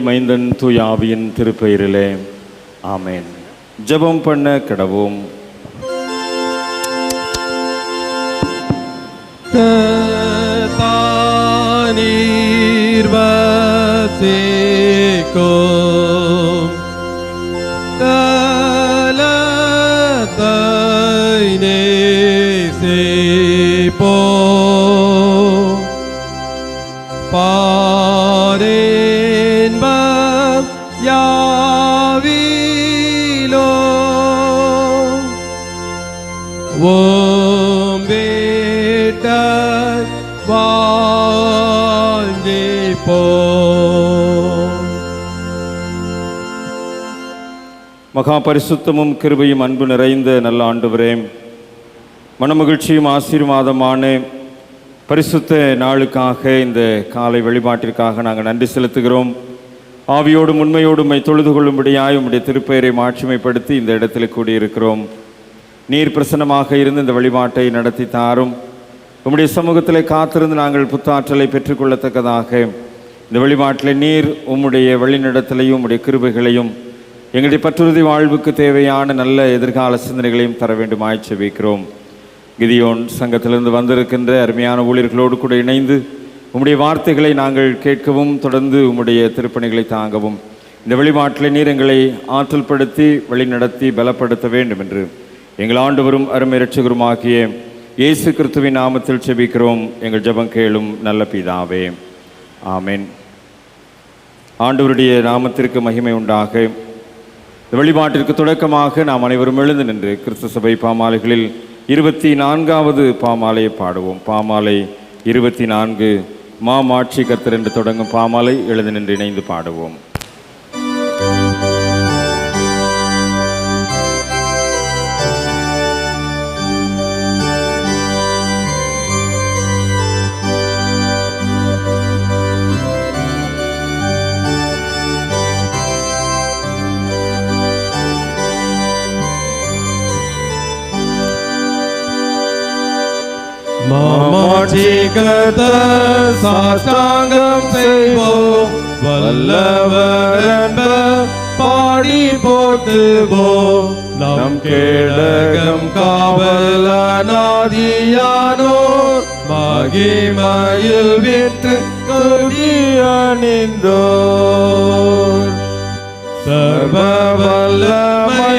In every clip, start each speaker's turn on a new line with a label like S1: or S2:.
S1: மைந்தன் தூயாவியின் திருப்பெயரிலே ஆமேன். ஜெபம் பண்ண கிடவோம். மகா பரிசுத்தமும் கிருபையும் அன்பு நிறைந்த நல்ல ஆண்டவரே, மனமகிழ்ச்சியும் ஆசீர்வாதமான பரிசுத்த நாளுக்காக இந்த காலை வழிபாட்டிற்காக நாங்கள் நன்றி செலுத்துகிறோம். ஆவியோடும் உண்மையோடும் தொழுது கொள்ளும்படியாய் உம்முடைய திருப்பெயரை மாட்சிமைப்படுத்தி இந்த இடத்தில் கூடியிருக்கிறோம். நீர் பிரசன்னமாக இருந்து இந்த வழிபாட்டை நடத்தி தாரும். உம்முடைய சமூகத்தில் காத்திருந்து நாங்கள் புத்தாற்றலை பெற்றுக்கொள்ளத்தக்கதாக இந்த வழிபாட்டில் நீர் உம்முடைய வழிநடத்தலையும் உம்முடைய கிருபைகளையும் எங்களுடைய பற்றுறுதி வாழ்வுக்கு தேவையான நல்ல எதிர்கால சிந்தனைகளையும் தர வேண்டுமாய் செபிக்கிறோம். கிதியோன் சங்கத்திலிருந்து வந்திருக்கின்ற அருமையான ஊழியர்களோடு கூட இணைந்து உம்முடைய வார்த்தைகளை நாங்கள் கேட்கவும் தொடர்ந்து உம்முடைய திருப்பணிகளை தாங்கவும் இந்த வழிபாட்டில் நீர் எங்களை ஆற்றல் படுத்தி வழிநடத்தி பலப்படுத்த வேண்டும் என்று எங்கள் ஆண்டவரும் அருமை இரட்சகருமாகிய இயேசு கிறிஸ்துவின் நாமத்தில் செபிக்கிறோம். எங்கள் ஜெபம் கேளும் நல்ல பிதாவே, ஆமென். ஆண்டவருடைய நாமத்திற்கு மகிமை உண்டாக. வழிபாட்டிற்கு தொடக்கமாக நாம் அனைவரும் எழுந்து நின்று கிறிஸ்து சபை பாமாலைகளில் 24வது பாமாலையை பாடுவோம். பாமாலை 24 மாமாட்சி கர்த்தர் என்று தொடங்கும் பாமாலை எழுந்து நின்று இணைந்து பாடுவோம்.
S2: மாமாட்சி கர்த்தர் சாஷ்டாங்கம் செய்வோம், வல்லவர் என்பர் பாடி போற்றுவோம். நம் கேடகம் காவலனாதியானோர் மகிமையில் விற்று கொடி அணிந்தோர். சர்வ வல்லமை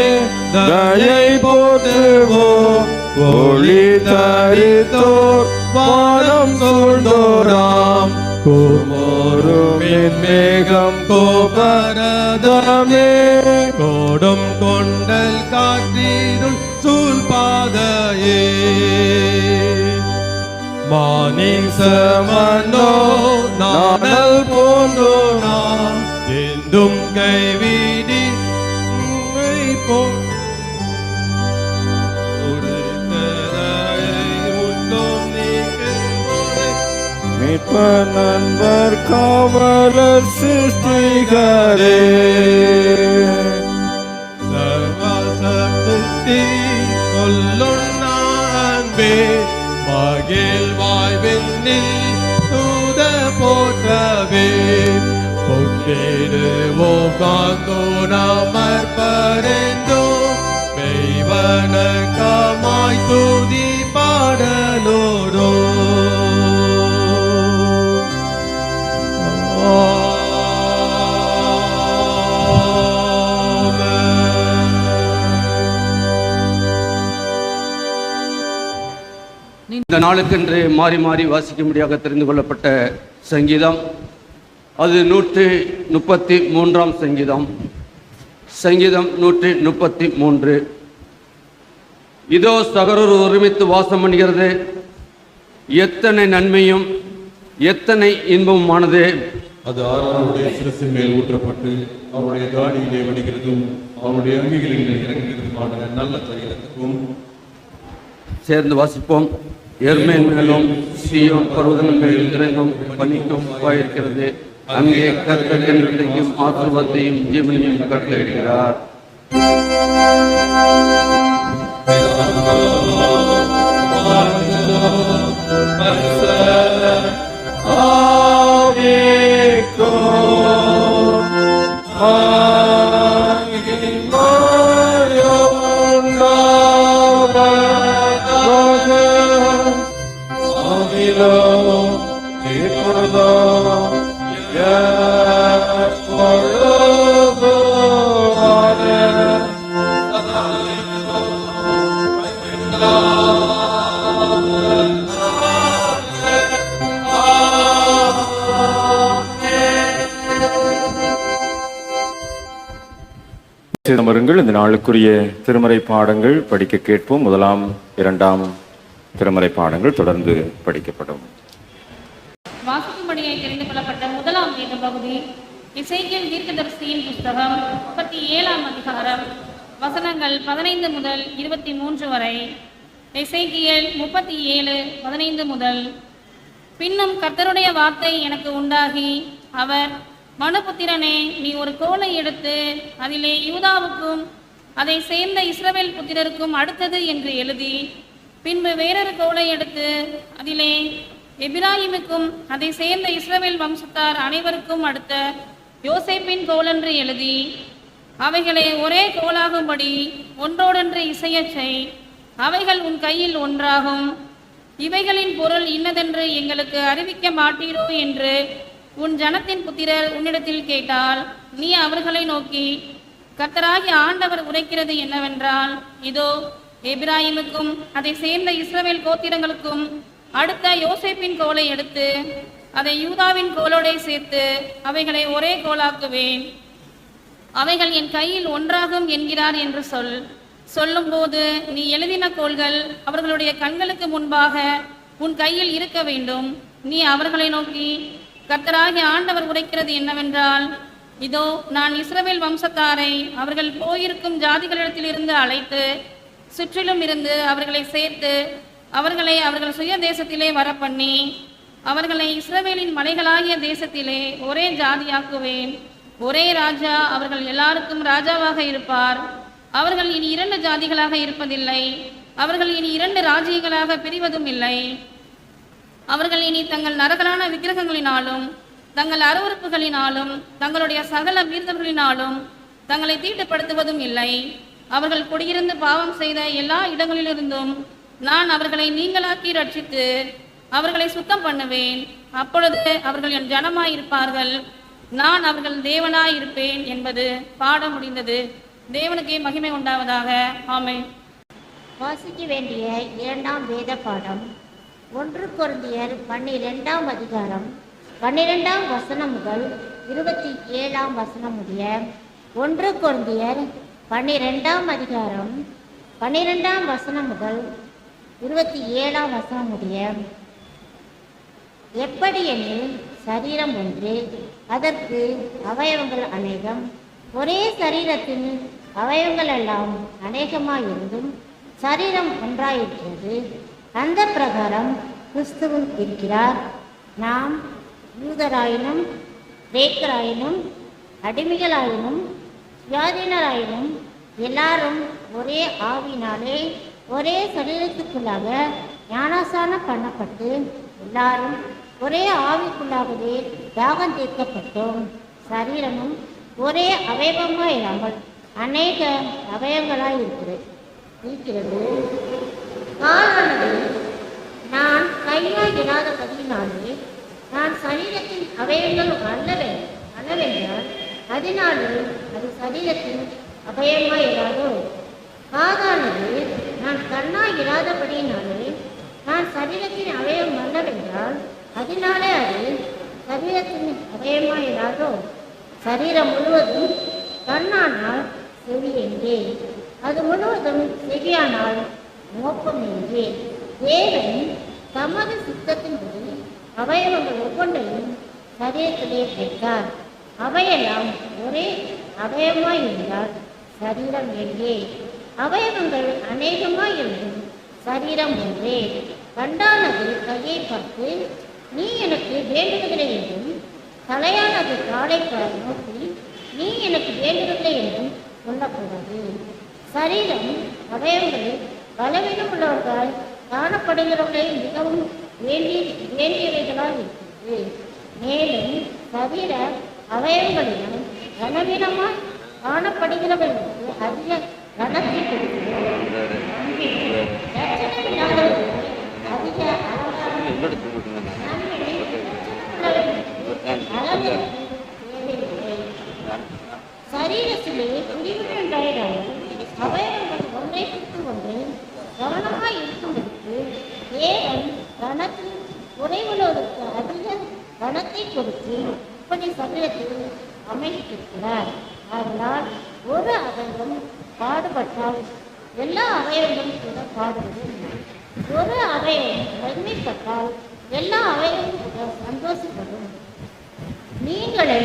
S2: தயை போற்றுவோம், ஒளி தரித்தோர் வானம் சூழ்ந்தோராம். கோமோருமின் மேகம் கோபரதமே, கோடும் கொண்டல் காற்றிருள் சூழ்பாதையே. மானிசமனோ நாடல் போன்றோனாம், என்றும் கைவிடி போ நண்பர் காவலர் சிருஷ்டிகரே. சர்வசக்தி கொல்லுண்ணான்பே, மகிழ் வாய்வெண்ணில் தூத போற்றவே. பொக்கேடுவோ காந்தோ நமர்பரெந்தோ, மெய்வணக்கமாய் துதி பாடலோரோ.
S3: இந்த நாளுக்கென்று மாறி மாறி வாசிக்கும்படியாக தெரிந்து கொள்ளப்பட்ட சங்கீதம் அது 133ஆம் சங்கீதம். சங்கீதம் 133. இதோ சகரர் ஒருமித்து வாசம் பண்ணுகிறது, எத்தனை நன்மையும் எத்தனை இன்பமுமானது.
S2: அது ஆரோனுடைய சிரசின் மேல் ஊற்றப்பட்டு அவருடைய தாடியிலே வடிகிறதும் அவருடைய அங்கிகளில் இறங்குகிறதுமான நல்ல தைலத்துக்கும்.
S3: சேர்ந்து வாசிப்போம். எர்மேன் மேலும் சீயோன் பர்வதங்கள் மேல் இறங்கும் பனிக்கும் வாயிருக்கிறது. அங்கே கர்த்தர் என்றைக்கும் ஆசீர்வாதத்தையும் ஜீவனையும் கட்டளையிடுகிறார்.
S2: Ave
S1: அமருங்கள். இந்த நாளுக்குரிய திருமறை பாடங்கள் படிக்க கேட்போம். முதலாம் இரண்டாம் திருமறை பாடங்கள் தொடர்ந்து படிக்கப்படும்.
S4: வாசிக்கும்படியாய் தெரிந்து கொள்ளப்பட்ட முதலாம் வேத பகுதி எசேக்கியேல் தீர்க்கதரிசியின் புஸ்தகம் 37ஆம் அதிகாரம் வசனங்கள் 15 முதல் 23 வரை. எசேக்கியேல் 37:15 முதல். பின்னும் கர்த்தருடைய வார்த்தை எனக்கு உண்டாகி, அவர், மனுபுத்திரனே, நீ ஒரு கோலை எடுத்து அதிலே யூதாவுக்கும் அதை சேர்ந்த இஸ்ரவேல் புத்திரருக்கும் அடுத்தது என்று எழுதி, பின்பு வேறொரு கோலை எடுத்து அதிலே எபிராயிமுக்கும் அதை சேர்ந்த இஸ்ரவேல் வம்சத்தார் அனைவருக்கும் அடுத்த யோசேப்பின் கோலென்று எழுதி, அவைகளை ஒரே கோலாகும்படி ஒன்றோடொன்று இசையச் செய். அவைகள் உன் கையில் ஒன்றாகும். இவைகளின் பொருள் இன்னதென்று எங்களுக்கு அறிவிக்க மாட்டீரோ என்று உன் ஜனத்தின் புத்திரர் உன்னிடத்தில் கேட்டால், நீ அவர்களை நோக்கி, கர்த்தராகிய ஆண்டவர் உரைக்கிறது என்னவென்றால், இதோ, எபிராயிமுக்கும் அதை சேர்ந்த இஸ்ரவேல் கோத்திரங்களுக்கும் அடுத்த யோசேப்பின் கோலை எடுத்து அதை யூதாவின் கோலோடை சேர்த்து அவைகளை ஒரே கோலாக்குவேன். அவைகள் என் கையில் ஒன்றாகும் என்கிறார் என்று சொல்லும்போது, நீ எழுதின கோல்கள் அவர்களுடைய கண்களுக்கு முன்பாக உன் கையில் இருக்க வேண்டும். நீ அவர்களை நோக்கி, கர்த்தராகிய ஆண்டவர் உரைக்கிறது என்னவென்றால், இதோ, நான் இஸ்ரவேல் வம்சத்தாரை அவர்கள் போயிருக்கும் ஜாதிகளிடத்திலிருந்து அழைத்து சுற்றிலும் இருந்து அவர்களை சேர்த்து அவர்களை அவர்கள் சுய தேசத்திலே வரப்பண்ணி அவர்களை இஸ்ரவேலின் மலைகளாகிய தேசத்திலே ஒரே ஜாதியாக்குவேன். ஒரே ராஜா அவர்கள் எல்லாருக்கும் ராஜாவாக இருப்பார். அவர்கள் இனி 2 ஜாதிகளாக இருப்பதில்லை. அவர்கள் இனி 2 ராஜ்யங்களாக பிரிவதும் இல்லை. அவர்கள் இனி தங்கள் நரகலான விக்கிரகங்களினாலும் தங்கள் அருவருப்புகளினாலும் தங்களுடைய சகல மீறுதல்களினாலும் தங்களை தீட்டுப்படுத்துவதும் இல்லை. அவர்கள் குடியிருந்து பாவம் செய்த எல்லா இடங்களிலிருந்தும் நான் அவர்களை நீங்களாக்கி ரட்சித்து அவர்களை சுத்தம் பண்ணுவேன். அப்பொழுது அவர்கள் என் ஜனமாயிருப்பார்கள், நான் அவர்கள் தேவனாயிருப்பேன் என்பது பாட முடிந்தது. தேவனுக்கே மகிமை உண்டாவதாக. ஆமென்.
S5: வாசிக்க வேண்டிய 2ஆம் வேத பாடம் 1 கொரிந்தியர் 12ஆம் அதிகாரம் 12ஆம் வசனம் முதல் 27ஆம் வசனம் முடிய. 1 கொரிந்தியர் 12ஆம் அதிகாரம் 12ஆம் வசனம் முதல் 27ஆம் வசனம் முடிய. எப்படியெனில் சரீரம் ஒன்று, அதற்கு அவயவங்கள் அநேகம். ஒரே சரீரத்தின் அவயவங்கள் எல்லாம் அநேகமாயிருந்தும் சரீரம் ஒன்றாயிருக்கிறது. அந்த பிரகாரம் கிறிஸ்துவும் இருக்கிறார். நாம் யூதராயினும் கிரேக்கராயினும் அடிமைகளாயினும் சுயாதீனராயினும் எல்லாரும் ஒரே ஆவினாலே ஒரே சரீரத்துக்குள்ளாக ஞானஸ்நானம் பண்ணப்பட்டு எல்லாரும் ஒரே ஆவிக்குள்ளாகவே தாகம் தீர்க்கப்பட்டோம். சரீரமும் ஒரே அவயவமாக இல்லாமல் அநேக அவயவங்களாய் இருக்கிறது. காலானது நான் கையால் இராதபடியினாலே நான் சரீரத்தின் அவயவங்கள் அல்லவென்றால் அதனாலே அது சரீரத்தின் அவயவமாய் இராதோ. காதானது நான் கண்ணாய் இராதபடியினாலே நான் சரீரத்தின் அவயவம் அல்லவென்றால் அதனாலே அது சரீரத்தின் அவயவமாய் இராதோ. சரீரம் முழுவதும் கண்ணானால் செவி எங்கே, அது முழுவதும் செவியானால் மோப்பம் எங்கே. தேவன் தமது சித்தத்தின்படி அவயவங்கள் ஒவ்வொன்றையும் சரீரத்திலே வைத்தார். அவையெல்லாம் ஒரே அவயவமாய் இருந்தால் சரீரம் எங்கே. அவயவங்கள் அநேகமாய் இருந்தும் சரீரம் ஒன்றே. கண்டானது கையை பார்த்து நீ எனக்கு வேண்டுவதில்லை என்றும், தலையானது காலை நோக்கி நீ எனக்கு வேண்டுவதில்லை என்றும் சொல்லக்கூடாது. சரீரம் அவயவங்களில் பலவீனம் உள்ளவர்களால் காணப்படுகிறவர்களை மிகவும் வேண்டியவைகளாக இருக்கிறது. மேலும் சரீர அவயவங்களிலும் கனவீனமாய் காணப்படுகிறவர்களுக்கு அதிக கனத்தை கொடுக்கிறது. அதிக அளவு சரீரத்திலே பிரிவுகள் உண்டாயிராமல் அவயவங்கள் ஒன்றை ஒன்று கவனமாய் இருக்கும்படிக்கு தேவன் கணத்தில் குறைவுள்ளோருக்கு அதிக கணத்தை கொடுத்து இப்படி சரீரத்தில் அமைத்திருக்கிறார். அதனால் ஒரு அவயவம் பாடுபட்டால் எல்லா அவயவங்களும் கூட பாடுபடும். ஒரு அவயவம் வறுமைப்பட்டால் எல்லா அவயவங்களும் கூட சந்தோஷப்படும். நீங்களே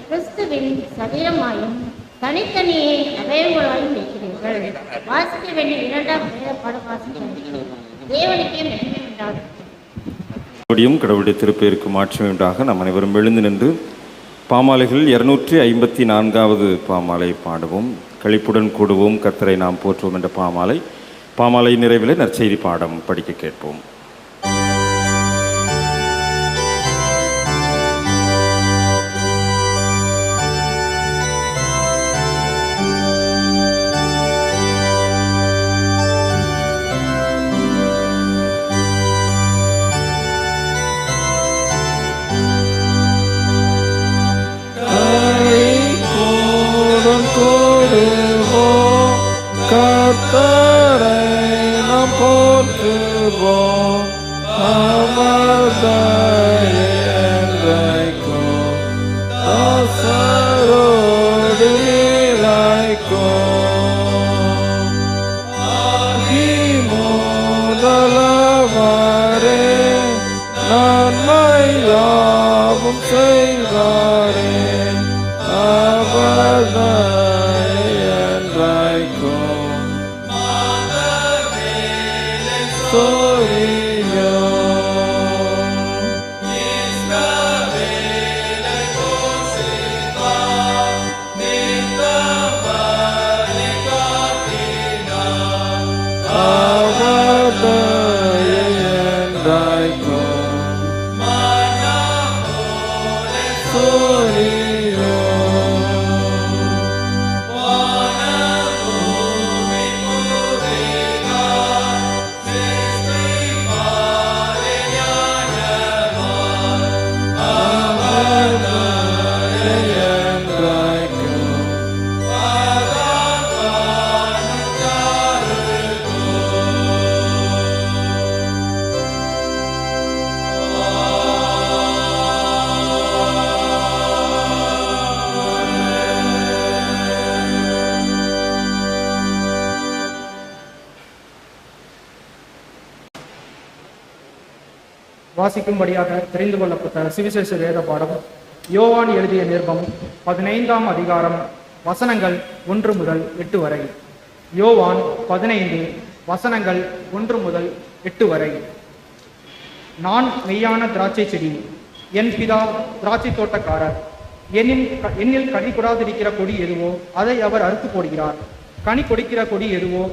S5: கிறிஸ்துவின் சரீரமாயும் தனித்தனியே அவயவங்களாயும் இருக்கிறீர்கள். வாசிக்க வேண்டிய 2ஆம் வேத பாடம் வாசிக்க தேவனுக்கே மகிமை உண்டாகும்.
S1: கடவுளுடைய திருப்பெயருக்கு மாற்றமே உண்டாக நாம் அனைவரும் எழுந்து நின்று பாமாலைகள் 254வது பாமாலை பாடுவோம். களிப்புடன் கூடுவோம், கர்த்தரை நாம் போற்றுவோம் என்ற பாமாலை நிறைவில் நற்செய்தி பாடம் படிக்க கேட்போம்.
S6: வாசிக்கும்படியாக தெரிந்து கொள்ளப்பட்ட சுவிசேஷ வேத பாடம் யோவான் எழுதிய நிருபம் 15ஆம் அதிகாரம் வசனங்கள் 1 முதல் 8 வரை. யோவான் 15 வசனங்கள் 1 முதல் 8 வரை. நான் மெய்யான திராட்சை செடி, என் பிதா திராட்சை தோட்டக்காரர். என்னில் கனி கொடாதிருக்கிற கொடி எதுவோ அதை அவர் அறுத்து போடுகிறார். கனி கொடுக்கிற கொடி எதுவோ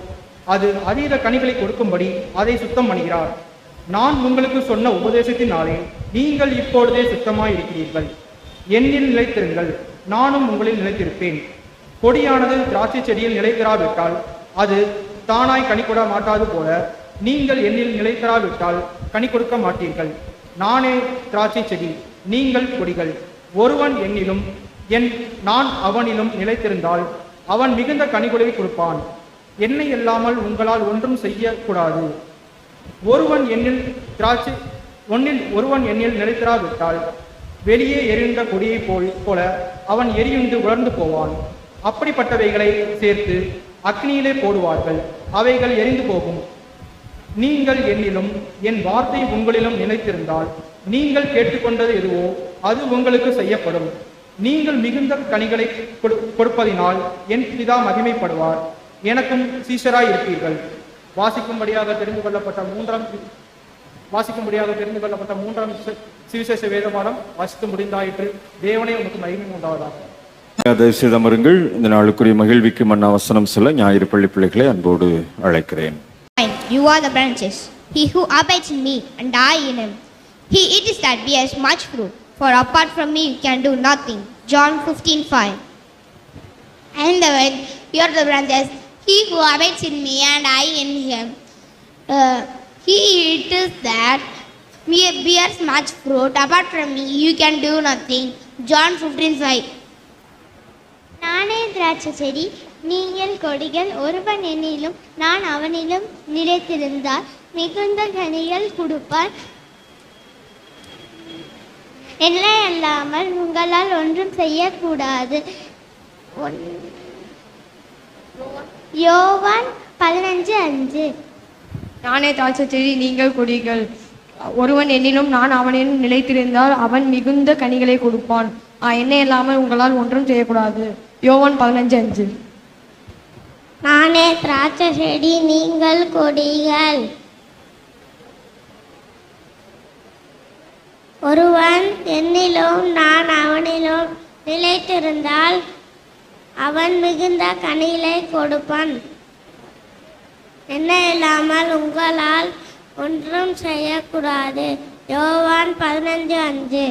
S6: அது அதீத கனிகளை கொடுக்கும்படி அதை சுத்தம் பண்ணுகிறார். நான் உங்களுக்கு சொன்ன உபதேசத்தினாலே நீங்கள் இப்பொழுதே சுத்தமாய் இருக்கிறீர்கள். என்னில் நிலைத்திருங்கள், நானும் உங்களில் நிலைத்திருப்பேன். கொடியானது திராட்சை செடியில் நிலைத்திராவிட்டால் அது தானாய் கனி கொட மாட்டாது போல நீங்கள் என்னில் நிலைத்திராவிட்டால் கனி கொடுக்க மாட்டீர்கள். நானே திராட்சை செடி, நீங்கள் கொடிகள். ஒருவன் என்னிலும் நான் அவனிலும் நிலைத்திருந்தால் அவன் மிகுந்த கனிகளை கொடுப்பான். என்னை இல்லாமல் உங்களால் ஒன்றும் செய்யக்கூடாது. ஒருவன் என்னில் நிலைத்திராவிட்டால் வெளியே எரிந்த கொடியை போல அவன் எரியுண்டு உலர்ந்து போவான். அப்படிப்பட்டவைகளை சேர்த்து அக்னியிலே போடுவார்கள், அவைகள் எரிந்து போகும். நீங்கள் என்னிலும் என் வார்த்தை உங்களிலும் நிலைத்திருந்தால் நீங்கள் கேட்டுக்கொண்டது எதுவோ அது உங்களுக்கு செய்யப்படும். நீங்கள் மிகுந்த கனிகளை கொடுப்பதினால் என் பிதா மகிமைப்படுவார், எனக்கும் சீஷராய் இருப்பீர்கள். வாசிக்கும்படியாக தெரிந்து கொள்ளப்பட்ட மூன்றாம் சுவிசேஷ வேத பாடம் வாசித்து முடிந்தாயிற்று. தேவனே உனக்கு மகிமை உண்டாவதாக.
S1: சிதம்பரங்கள் இந்த நாளுக்குரிய மகிழ்விக்கு மன்னா வசனம் சொல்ல ஞாயிறு பள்ளி பிள்ளைகளை அன்போடு அழைக்கிறேன்.
S7: You are the branches. He who abides in me and I in him, he it is that bears much fruit. For apart from me you can do nothing. John 15:5. I am the vine, you are the branches. He who abides in me and I in him, he it is that bears much fruit. Apart from me you can do nothing. John 15:5.
S5: நானே
S7: திராட்சை செடி, நீங்கள் கொடிகள். ஒருவன் என்னிலும் நான் அவனிலும் நிலைத்திருந்தால் மிகுந்த கனிகள் கொடுப்பான். என்னை அல்லாமல் உங்களால் ஒன்றும் செய்யக்கூடாது. யோவான் 15:5.
S8: நானே திராட்சை செடி, நீங்கள் கொடிகள். ஒருவன் என்னிலும் நான் அவனிலும் நிலைத்திருந்தால் அவன் மிகுந்த கனிகளை கொடுப்பான். என்னை இல்லாமல் உங்களால் ஒன்றும் செய்யக்கூடாது. யோவான் 15:5.
S5: நானே திராட்சை செடி, நீங்கள் கொடிகள். ஒருவன் என்னிலும் நான் அவனிலும் நிலைத்திருந்தால் அவன் மிகுந்த கனிகளை கொடுப்பான். என்னை இல்லாமல் உங்களால் ஒன்றும் செய்யக்கூடாது. யோவான் 15:5.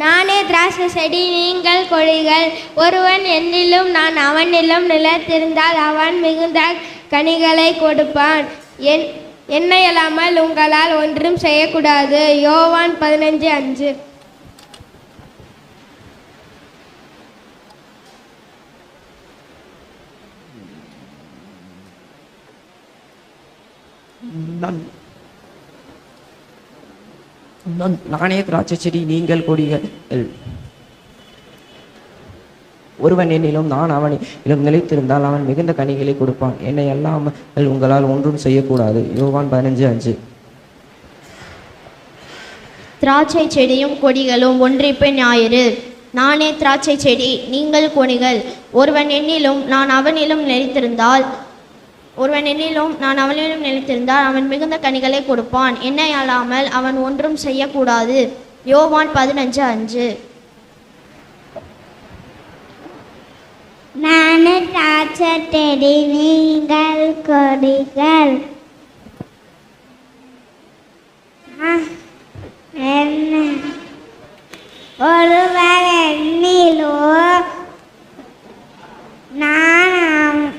S7: நானே திராட்சை செடி, நீங்கள் கொடிகள். ஒருவன் என்னிலும் நான் அவனிலும் நிலைத்திருந்தால் அவன் மிகுந்த கனிகளை கொடுப்பான். என்னை அல்லாமல் உங்களால் ஒன்றும் செய்யக்கூடாது. யோவான் 15:5.
S9: நானே திராட்சை செடி, நீங்கள் கொடிகள். ஒருவன் என்னிலும் நான் அவனிலும் நிலைத்திருந்தால் அவன் மிகுந்த கனிகளை கொடுப்பான். என்னை அல்லாமல் உங்களால் ஒன்றும் செய்யக்கூடாது. யோவான் 15:5.
S7: திராட்சை செடியும் கொடிகளும் ஒன்றிப்பு ஞாயிறு. நானே திராட்சை செடி, நீங்கள் கொடிகள். ஒருவன் என்னிலும் நான் அவனிலும் நிலைத்திருந்தால் அவன் மிகுந்த கனிகளை கொடுப்பான். என்னை அல்லாமல் அவன் ஒன்றும் செய்யக்கூடாது. யோவான் 15:5.
S5: நானே திராட்சை செடி, நீங்கள் கொடிகள். ஒருவர் என்னிலும் நான் அவனிலும்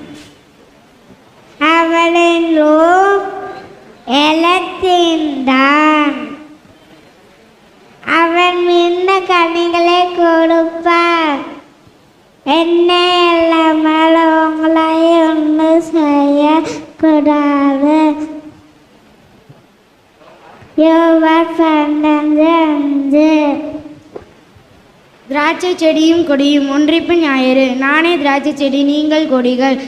S5: நிலைத்திருந்தால் அவன் மிகுந்த கனிகளை கொடுப்பான். என்னை இல்லாமல் உங்களை ஒன்றும் செய்யக்கூடாது. யோவான் 15:5.
S7: திராட்சை செடியும் கொடியும் ஒன்றிப்பு ஞாயிறு. நானே திராட்சை செடி, நீங்கள் கொடிகள்.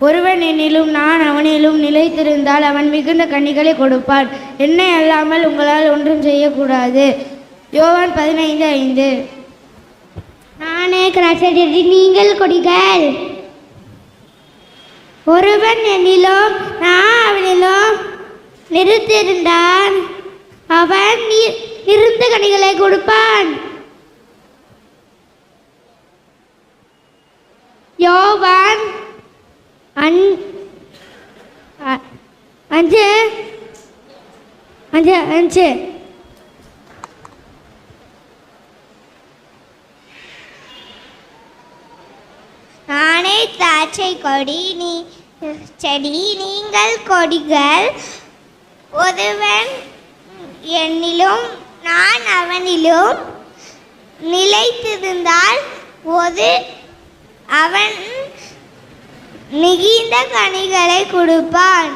S7: ஒருவன் என்னிலும் நான் அவனிலும் நிலைத்திருந்தால் அவன் மிகுந்த கனிகளை கொடுப்பான். என்னை அல்லாமல் உங்களால் ஒன்றும் செய்யக்கூடாது. யோவான் 15:5.
S5: நானே திராட்சை செடி, நீங்கள் கொடிகள். ஒருவன் என்னிலும் நான் அவனிலும் நிலைத்திருந்தால் அவன் மிகுந்த கனிகளை கொடுப்பான். யோவான் 5:5. நானே திராட்சை செடி, நீங்கள் கொடிகள். ஒருவன் என்னிலும் நான் அவனிலும் நிலைத்திருந்தால் அவன் மிகுந்த கனிகளை கொடுப்பான்.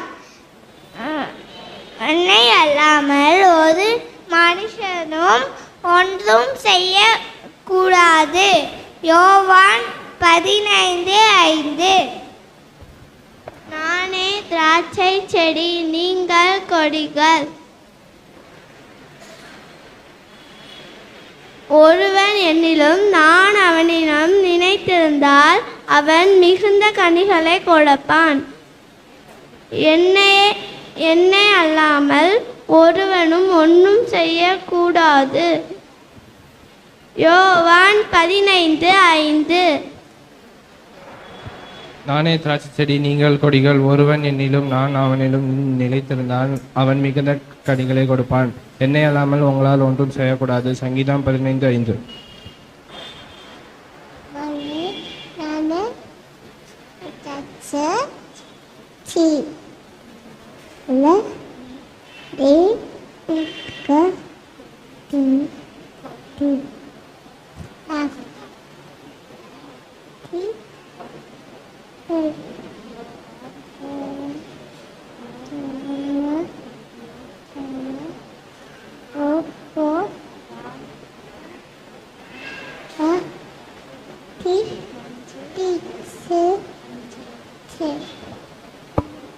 S5: என்னை அல்லாமல் ஒரு மனுஷனும் ஒன்றும் செய்யக்கூடாது. யோவான் 15:5. நானே திராட்சை செடி, நீங்கள் கொடிகள். ஒருவன் என்னிலும் நான் அவனிலும் நிலைத்திருந்தால் அவன் மிகுந்த கனிகளை கொடுப்பான். என்னை அல்லாமல் ஒருவனும் ஒன்றும் செய்யக்கூடாது. யோவான் 15:5.
S10: நானே திராட்சை செடி, நீங்கள் கொடிகள். ஒருவன் என்னிலும் நான் அவனிலும் நிலைத்திருந்தால் அவன் மிகுந்த கனிகளை கொடுப்பான். என்னை அல்லாமல் உங்களால் ஒன்றும் செய்யக்கூடாது. சங்கீதம் 15:5.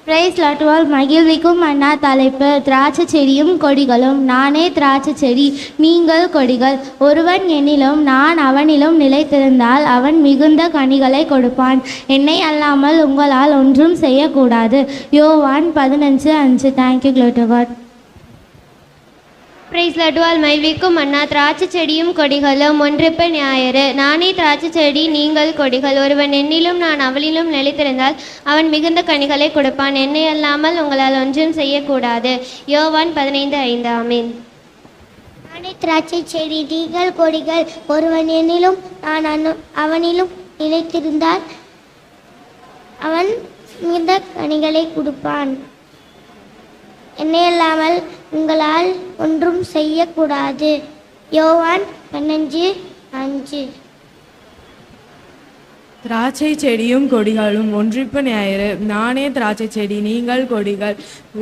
S5: பிரைஸ் லாட்டுவால் மகிழ்விக்கும் அண்ணா தலைப்பு திராட்சை செடியும் கொடிகளும். நானே திராட்சை செடி, நீங்கள் கொடிகள். ஒருவன் என்னிலும் நான் அவனிலும் நிலைத்திருந்தால் அவன் மிகுந்த கனிகளை கொடுப்பான். என்னை அல்லாமல் உங்களால் ஒன்றும் செய்யக்கூடாது. யோவான் 15:5. Thank you glory to God.
S7: Praise லட்டுவால் மகிழ்விக்கும் அண்ணா திராட்சை செடியும் கொடிகளும். ஒன்றிப்பு ஞாயிறு. நானே திராட்சை செடி, நீங்கள் கொடிகள். ஒருவன் என்னிலும் நான் அவளிலும் நிலைத்திருந்தால் அவன் மிகுந்த கனிகளை கொடுப்பான். என்னை அல்லாமல் உங்களால் ஒன்றும் செய்யக்கூடாது. யோவான் 15:5. ஆமென்.
S5: நானே திராட்சை செடி, நீங்கள் கொடிகள். ஒருவன் என்னிலும் நான் அவனிலும் நிலைத்திருந்தால் அவன் மிகுந்த கனிகளை கொடுப்பான். என்னை அல்லாமல் உங்களால் ஒன்றும் செய்யக்கூடாது. யோவான் 15:5.
S8: திராட்சை செடியும் கொடிகளும். ஒன்றிப்பு ஞாயிறு. நானே திராட்சை செடி, நீங்கள் கொடிகள்.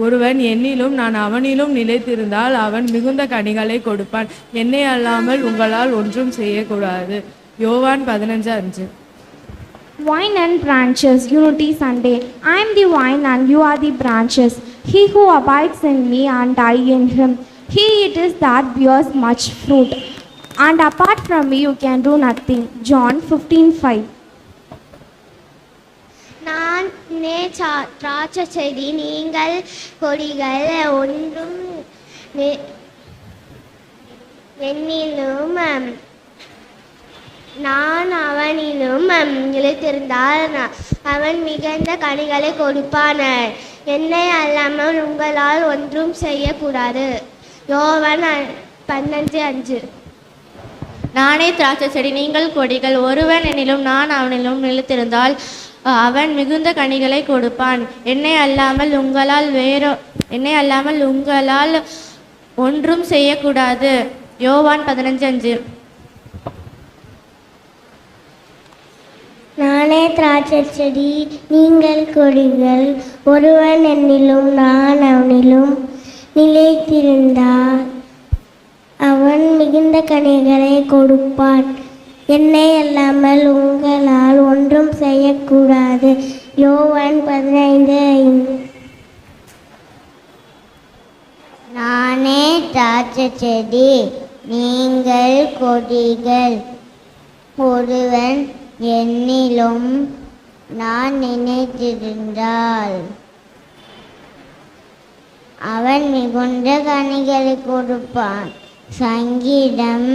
S8: ஒருவன் என்னிலும் நான் அவனிலும் நிலைத்திருந்தால் அவன் மிகுந்த கனிகளை கொடுப்பான். என்னை அல்லாமல் உங்களால் ஒன்றும் செய்யக்கூடாது. யோவான் 15:5.
S5: Vine and branches, Unity Sunday. I am the vine and you are the branches. He who abides in me and I in him, he it is that bears much fruit. And apart from me you can do nothing. John 15:5. நான் திராட்சை செடி, நீங்கள் கொடிகள். ஒன்றும் என்னிலும் நான் அவனிலும் நிலைத்திருந்தால் அவன் மிகுந்த கனிகளை கொடுப்பான். என்னை அல்லாமல் உங்களால் ஒன்றும் செய்யக்கூடாது. யோவான் 15:5.
S11: நானே திராட்சை செடி, நீங்கள் கொடிகள். ஒருவன் என்னிலும் நான் அவனிலும் நிலைத்திருந்தால் அவன் மிகுந்த கனிகளை கொடுப்பான். என்னை அல்லாமல் உங்களால் ஒன்றும் செய்யக்கூடாது. யோவான் 15:5.
S5: நானே திராட்சை செடி, நீங்கள் கொடிகள். ஒருவன் என்னிலும் நான் அவனிலும் நிலைத்திருந்தால் அவன் மிகுந்த கனிகளை கொடுப்பான். என்னை அல்லாமல் உங்களால் ஒன்றும் செய்யக்கூடாது. யோவான் 15:5. நானே திராட்சை செடி, நீங்கள் கொடிகள். ஒருவன் என்னிலும் நான் நினைத்திருந்தால் அவன் மிகுந்த கனிகளை கொடுப்பான். சங்கீதம்.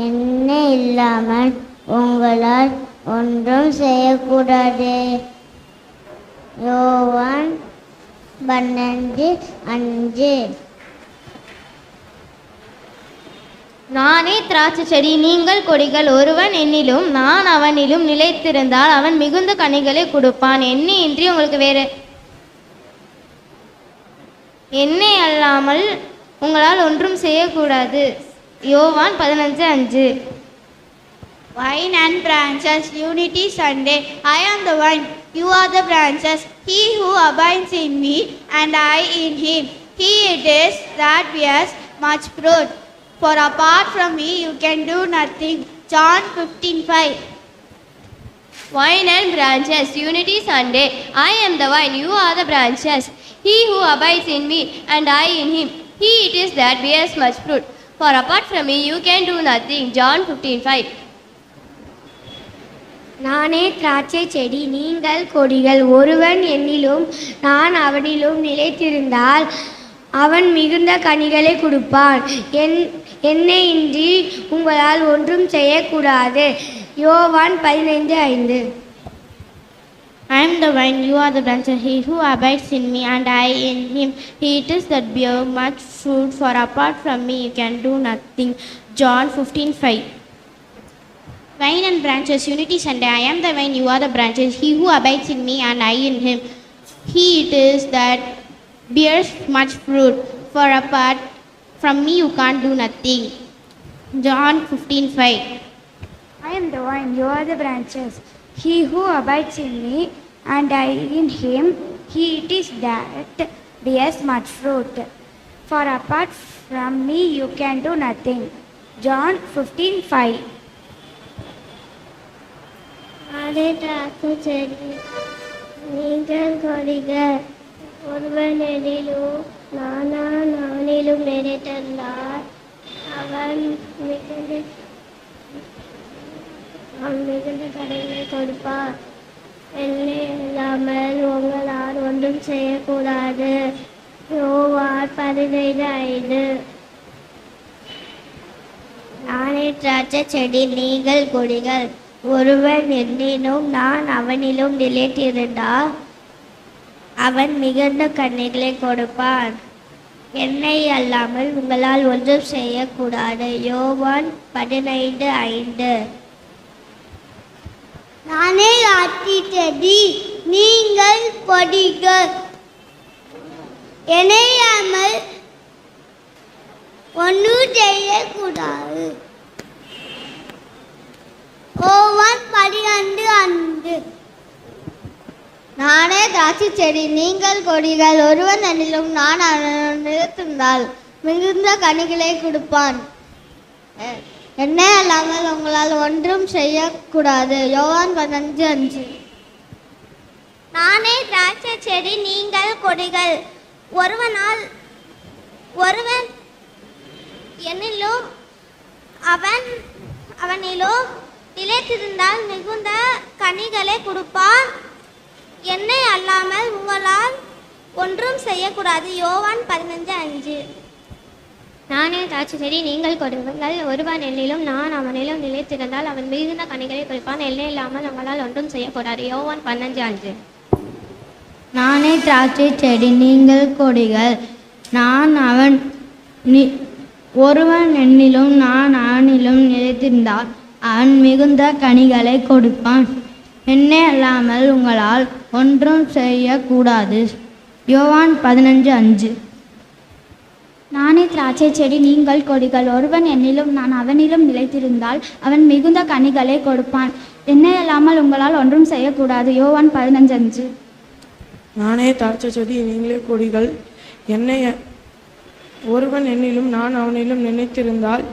S5: என்னை இல்லாமல் உங்களால் ஒன்றும் செய்யக்கூடாது. யோவான் 12:5.
S11: நானே திராட்சை செடி, நீங்கள் கொடிகள். ஒருவன் என்னிலும் நான் அவனிலும் நிலைத்திருந்தால் அவன் மிகுந்த கனிகளை கொடுப்பான். என்னையின்றி உங்களுக்கு வேறு என்னை அல்லாமல் உங்களால் ஒன்றும் செய்யக்கூடாது. யோவான் 15:5.
S7: Vine and branches, Unity Sunday. I am the vine, you are the branches. He who abides in me and I in him, he it is that bears much fruit. For apart from me you can do nothing. John 15:5.
S11: Vine and branches, Unity Sunday. I am the vine, you are the branches. He who abides in me and I in him, he it is that bears much fruit. For apart from me you can do nothing. John 15:5.
S5: நானே திராட்சை செடி, நீங்கள் கொடிகள். ஒருவன் என்னிலும் நான் அவனிலும் நிலைத்திருந்தால் அவன் மிகுந்த கனிகளை கொடுப்பான். என்னையின்றி உங்களால் ஒன்றும் செய்யக்கூடாது. யோவான் 15:5.
S11: I am the vine, you are the branches. He who abides in me and I in him, he it is that bear much fruit. For apart from me you can do nothing. John 15:5.
S7: Vine and branches, Unity Sunday. I am the vine, you are the branches. He who abides in me and I in him, he it is that bears much fruit. For apart from me you can't do nothing. John 15:5.
S5: I I am the vine, you are the branches. He who abides in me and I in him, he it is that bears much fruit. For apart from me you can do nothing. John 15:5.
S7: நானே திராட்சை செடி நீங்கள் கொடிகள் ஒருவன் எனிலும் நானிலும் நிலைத்திருந்தால் அவன் மிகுந்த கடைகளை கொடுப்பார். என்னை இல்லாமல் உங்களால் ஒன்றும் செய்யக்கூடாது. யோவான் 15:5. நானே திராட்சை செடி நீங்கள் கொடிகள் ஒருவன் என்னிலும் நான் அவனிலும் நிலைத்திருந்தால் அவன் மிகுந்த கனிகளை கொடுப்பான். என்னை அல்லாமல் உங்களால் ஒன்றும் செய்யக்கூடாது. யோவான் 15:5. நானே திராட்சை செடி நீங்கள் கொடிகள் என்னை அல்லாமல் ஒன்றும் செய்யக்கூடாது. யோவான் 12:5. நானே திராட்சை செடி நீங்கள் கொடிகள் ஒருவன் என்னிலும் நான் அவனிலும் நிலைத்திருந்தால் மிகுந்த கனிகளை கொடுப்பான். என்னை அல்லாமல் உங்களால் ஒன்றும் செய்யக்கூடாது. யோவான் 15:5. நானே திராட்சை செடி நீங்கள் கொடிகள் ஒருவன் என்னிலும் அவனிலும் நிலைத்திருந்தால் மிகுந்த கனிகளை கொடுப்பான். என்னை அல்லாமல் உங்களால் ஒன்றும் செய்யக்கூடாது. யோவான் 15:5. நானே திராட்சை செடி நீங்கள் கொடிகள் ஒருவன் என்னிலும் நான் அவனிலும் நிலைத்திருந்தால் அவன் மிகுந்த கனிகளை கொடுப்பான். என்னை இல்லாமல் உங்களால் ஒன்றும் செய்யக்கூடாது. யோவான் 15:5.
S5: நானே திராட்சை செடி நீங்கள் கொடிகள் ஒருவன் என்னிலும் நான் அவனிலும் நிலைத்திருந்தால் அவன் மிகுந்த கனிகளை கொடுப்பான். என்னை அல்லாமல் உங்களால் ஒன்றும் செய்யக்கூடாது. யோவான் 15:5. நானே திராட்சை செடி நீங்கள் கொடிகள் ஒருவன் என்னிலும் நான் அவனிலும் நிலைத்திருந்தால் அவன் மிகுந்த கனிகளை கொடுப்பான். என்னை அல்லாமல் உங்களால் ஒன்றும் செய்யக்கூடாது. யோவான் 15:5.
S8: நானே திராட்சை செடி நீங்களே கொடிகள் ஒருவன் என்னிலும் நான் அவனிலும் நினைத்திருந்தால்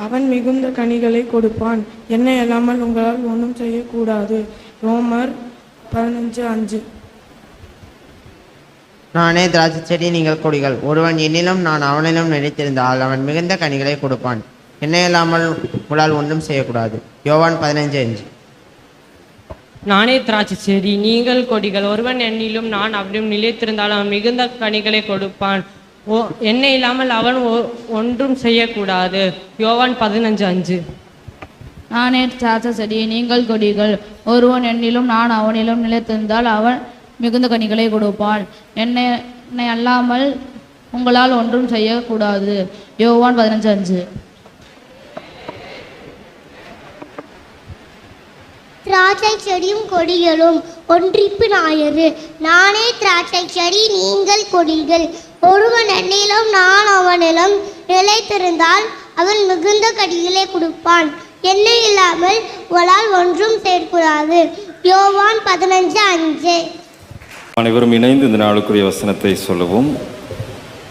S8: அவன் மிகுந்த கனிகளை கொடுப்பான். என்னை அல்லாமல் உங்களால் ஒன்றும் செய்யக்கூடாது. ரோமர் 15:5.
S9: நானே திராட்சை செடி நீங்கள் கொடிகள் ஒருவன் என்னிலும் நான் அவனிலும் நிலைத்திருந்தால் அவன் மிகுந்த கனிகளை கொடுப்பான். என்னை இல்லாமல் உங்களால் ஒன்றும் செய்யக்கூடாது. யோவான் 15:5.
S12: நானே திராட்சை செடி நீங்கள் கொடிகள் ஒருவன் என்னிலும் நான் அவனிலும் நிலைத்திருந்தால் அவன் மிகுந்த கனிகளை கொடுப்பான். என்னை இல்லாமல் அவன் ஒன்றும் செய்யக்கூடாது. யோவான் 15:5.
S5: நானே திராட்சை செடி நீங்கள் கொடிகள் ஒருவன் என்னிலும் நான் அவனிலும் நிலைத்திருந்தால் அவன் மிகுந்த கனிகளை கொடுப்பான். என்னை அல்லாமல் உங்களால் ஒன்றும் செய்யக்கூடாது. யோவான் 15:5.
S7: திராட்சை செடியும் கொடிகளும் ஒன்றிப்பு ஞாயிறு. நானே திராட்சை செடி நீங்கள் கொடிகள் ஒருவன் என்னிலும் நான் அவனிலும் நிலைத்திருந்தால் அவன் மிகுந்த கனிகளை கொடுப்பான். என்னை இல்லாமல் உங்களால் ஒன்றும் செய்யக்கூடாது. யோவான் 15:5.
S1: அனைவரும் இணைந்து இந்த நாளுக்குரிய வசனத்தை சொல்லுவோம்.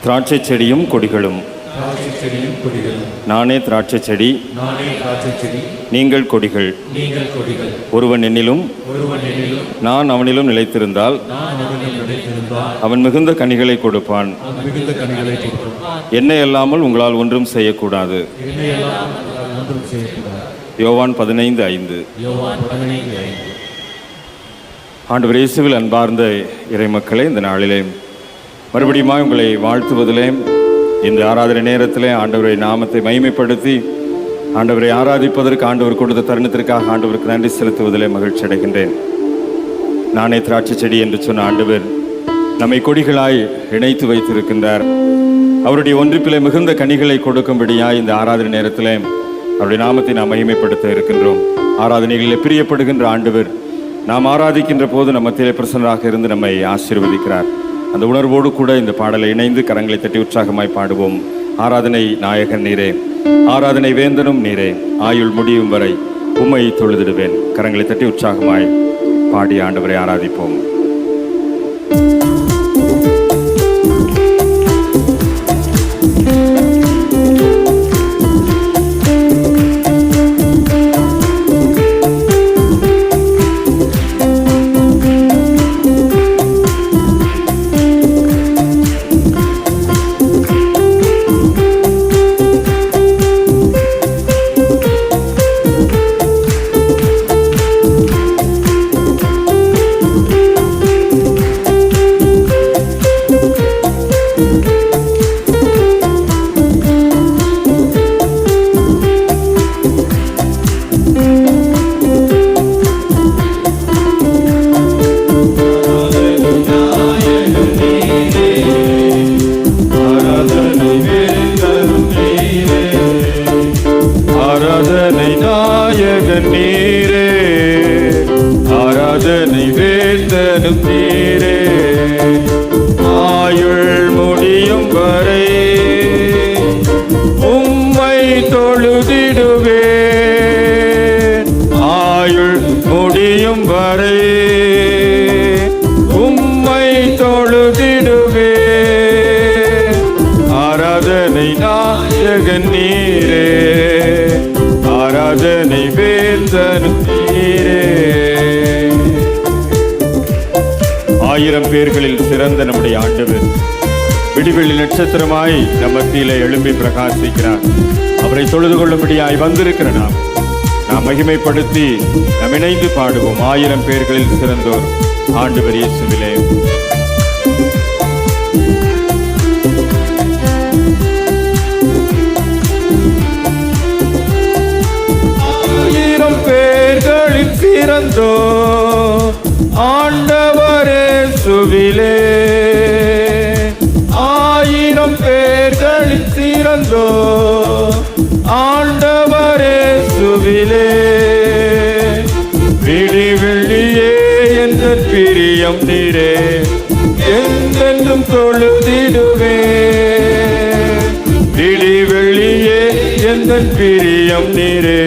S1: திராட்சை செடியும் கொடிகளும் நானே திராட்சை செடி நீங்கள் கொடிகள் ஒருவன் என்னிலும் நான் அவனிலும் நிலைத்திருந்தால் அவன் மிகுந்த கனிகளை கொடுப்பான். என்னை அல்லாமல் உங்களால் ஒன்றும் செய்யக்கூடாது. யோவான் 15:5. ஆண்டவர் இயேசுவில் அன்பார்ந்த இறைமக்களே, இந்த நாளிலே மறுபடியும் உங்களை வாழ்த்துவதிலே, இந்த ஆராதனை நேரத்திலே ஆண்டவரை நாமத்தை மகிமைப்படுத்தி ஆண்டவரை ஆராதிப்பதற்கு ஆண்டவர் கொடுத்த தருணத்திற்காக ஆண்டவருக்கு நன்றி செலுத்துவதிலே மகிழ்ச்சி அடைகின்றேன். நானே திராட்சை செடி என்று சொன்ன ஆண்டவர் நம்மை கொடிகளாய் இணைத்து வைத்திருக்கின்றார். அவருடைய ஒன்றிப்பிலே மிகுந்த கனிகளை கொடுக்கும்படியாய் இந்த ஆராதனை நேரத்திலே அவருடைய நாமத்தை நாம் மகிமைப்படுத்த இருக்கின்றோம். ஆராதனைகளில் பிரியப்படுகின்ற ஆண்டவர் நாம் ஆராதிக்கின்ற போது நம்ம மத்தியிலே பிரசன்னராக இருந்து நம்மை ஆசீர்வதிக்கிறார். அந்த உணர்வோடு கூட இந்த பாடலை இணைந்து கரங்களை தட்டி உற்சாகமாய் பாடுவோம். ஆராதனை நாயகன் நீரே, ஆராதனை வேந்தனும் நீரே, ஆயுள் முடியும் வரை உம்மை தொழுதிடுவேன். கரங்களை தட்டி உற்சாகமாய் பாடி ஆண்டவரை ஆராதிப்போம். ஆயிரம் பேர்களில் சிறந்த நம்முடைய ஆண்டவர் விடிவெளி நட்சத்திரமாய் நம் மத்தியிலே எழும்பி பிரகாசிக்கிறார். அவரை தொழுது கொள்ளும்படியாய் வந்திருக்கிற நாம் மகிமைப்படுத்தி நாம் இணைந்து பாடுவோம். ஆயிரம் பேர்களில் சிறந்தோர் ஆண்டவர் இயேசுவிலே. ஆயிரம் பேர்களில் சிறந்தோர் ஆண்டவர் இயேசுவிலே. ஆயிரம் பேர்களில் சிறந்தோர் ஆண்டவர் இயேசுவிலே. விடிவெள்ளியே என்ற பிரியம் நீரே என்றென்றும் தொழுதிடுவே. விடிவெள்ளியே என்ற பிரியம் நீரே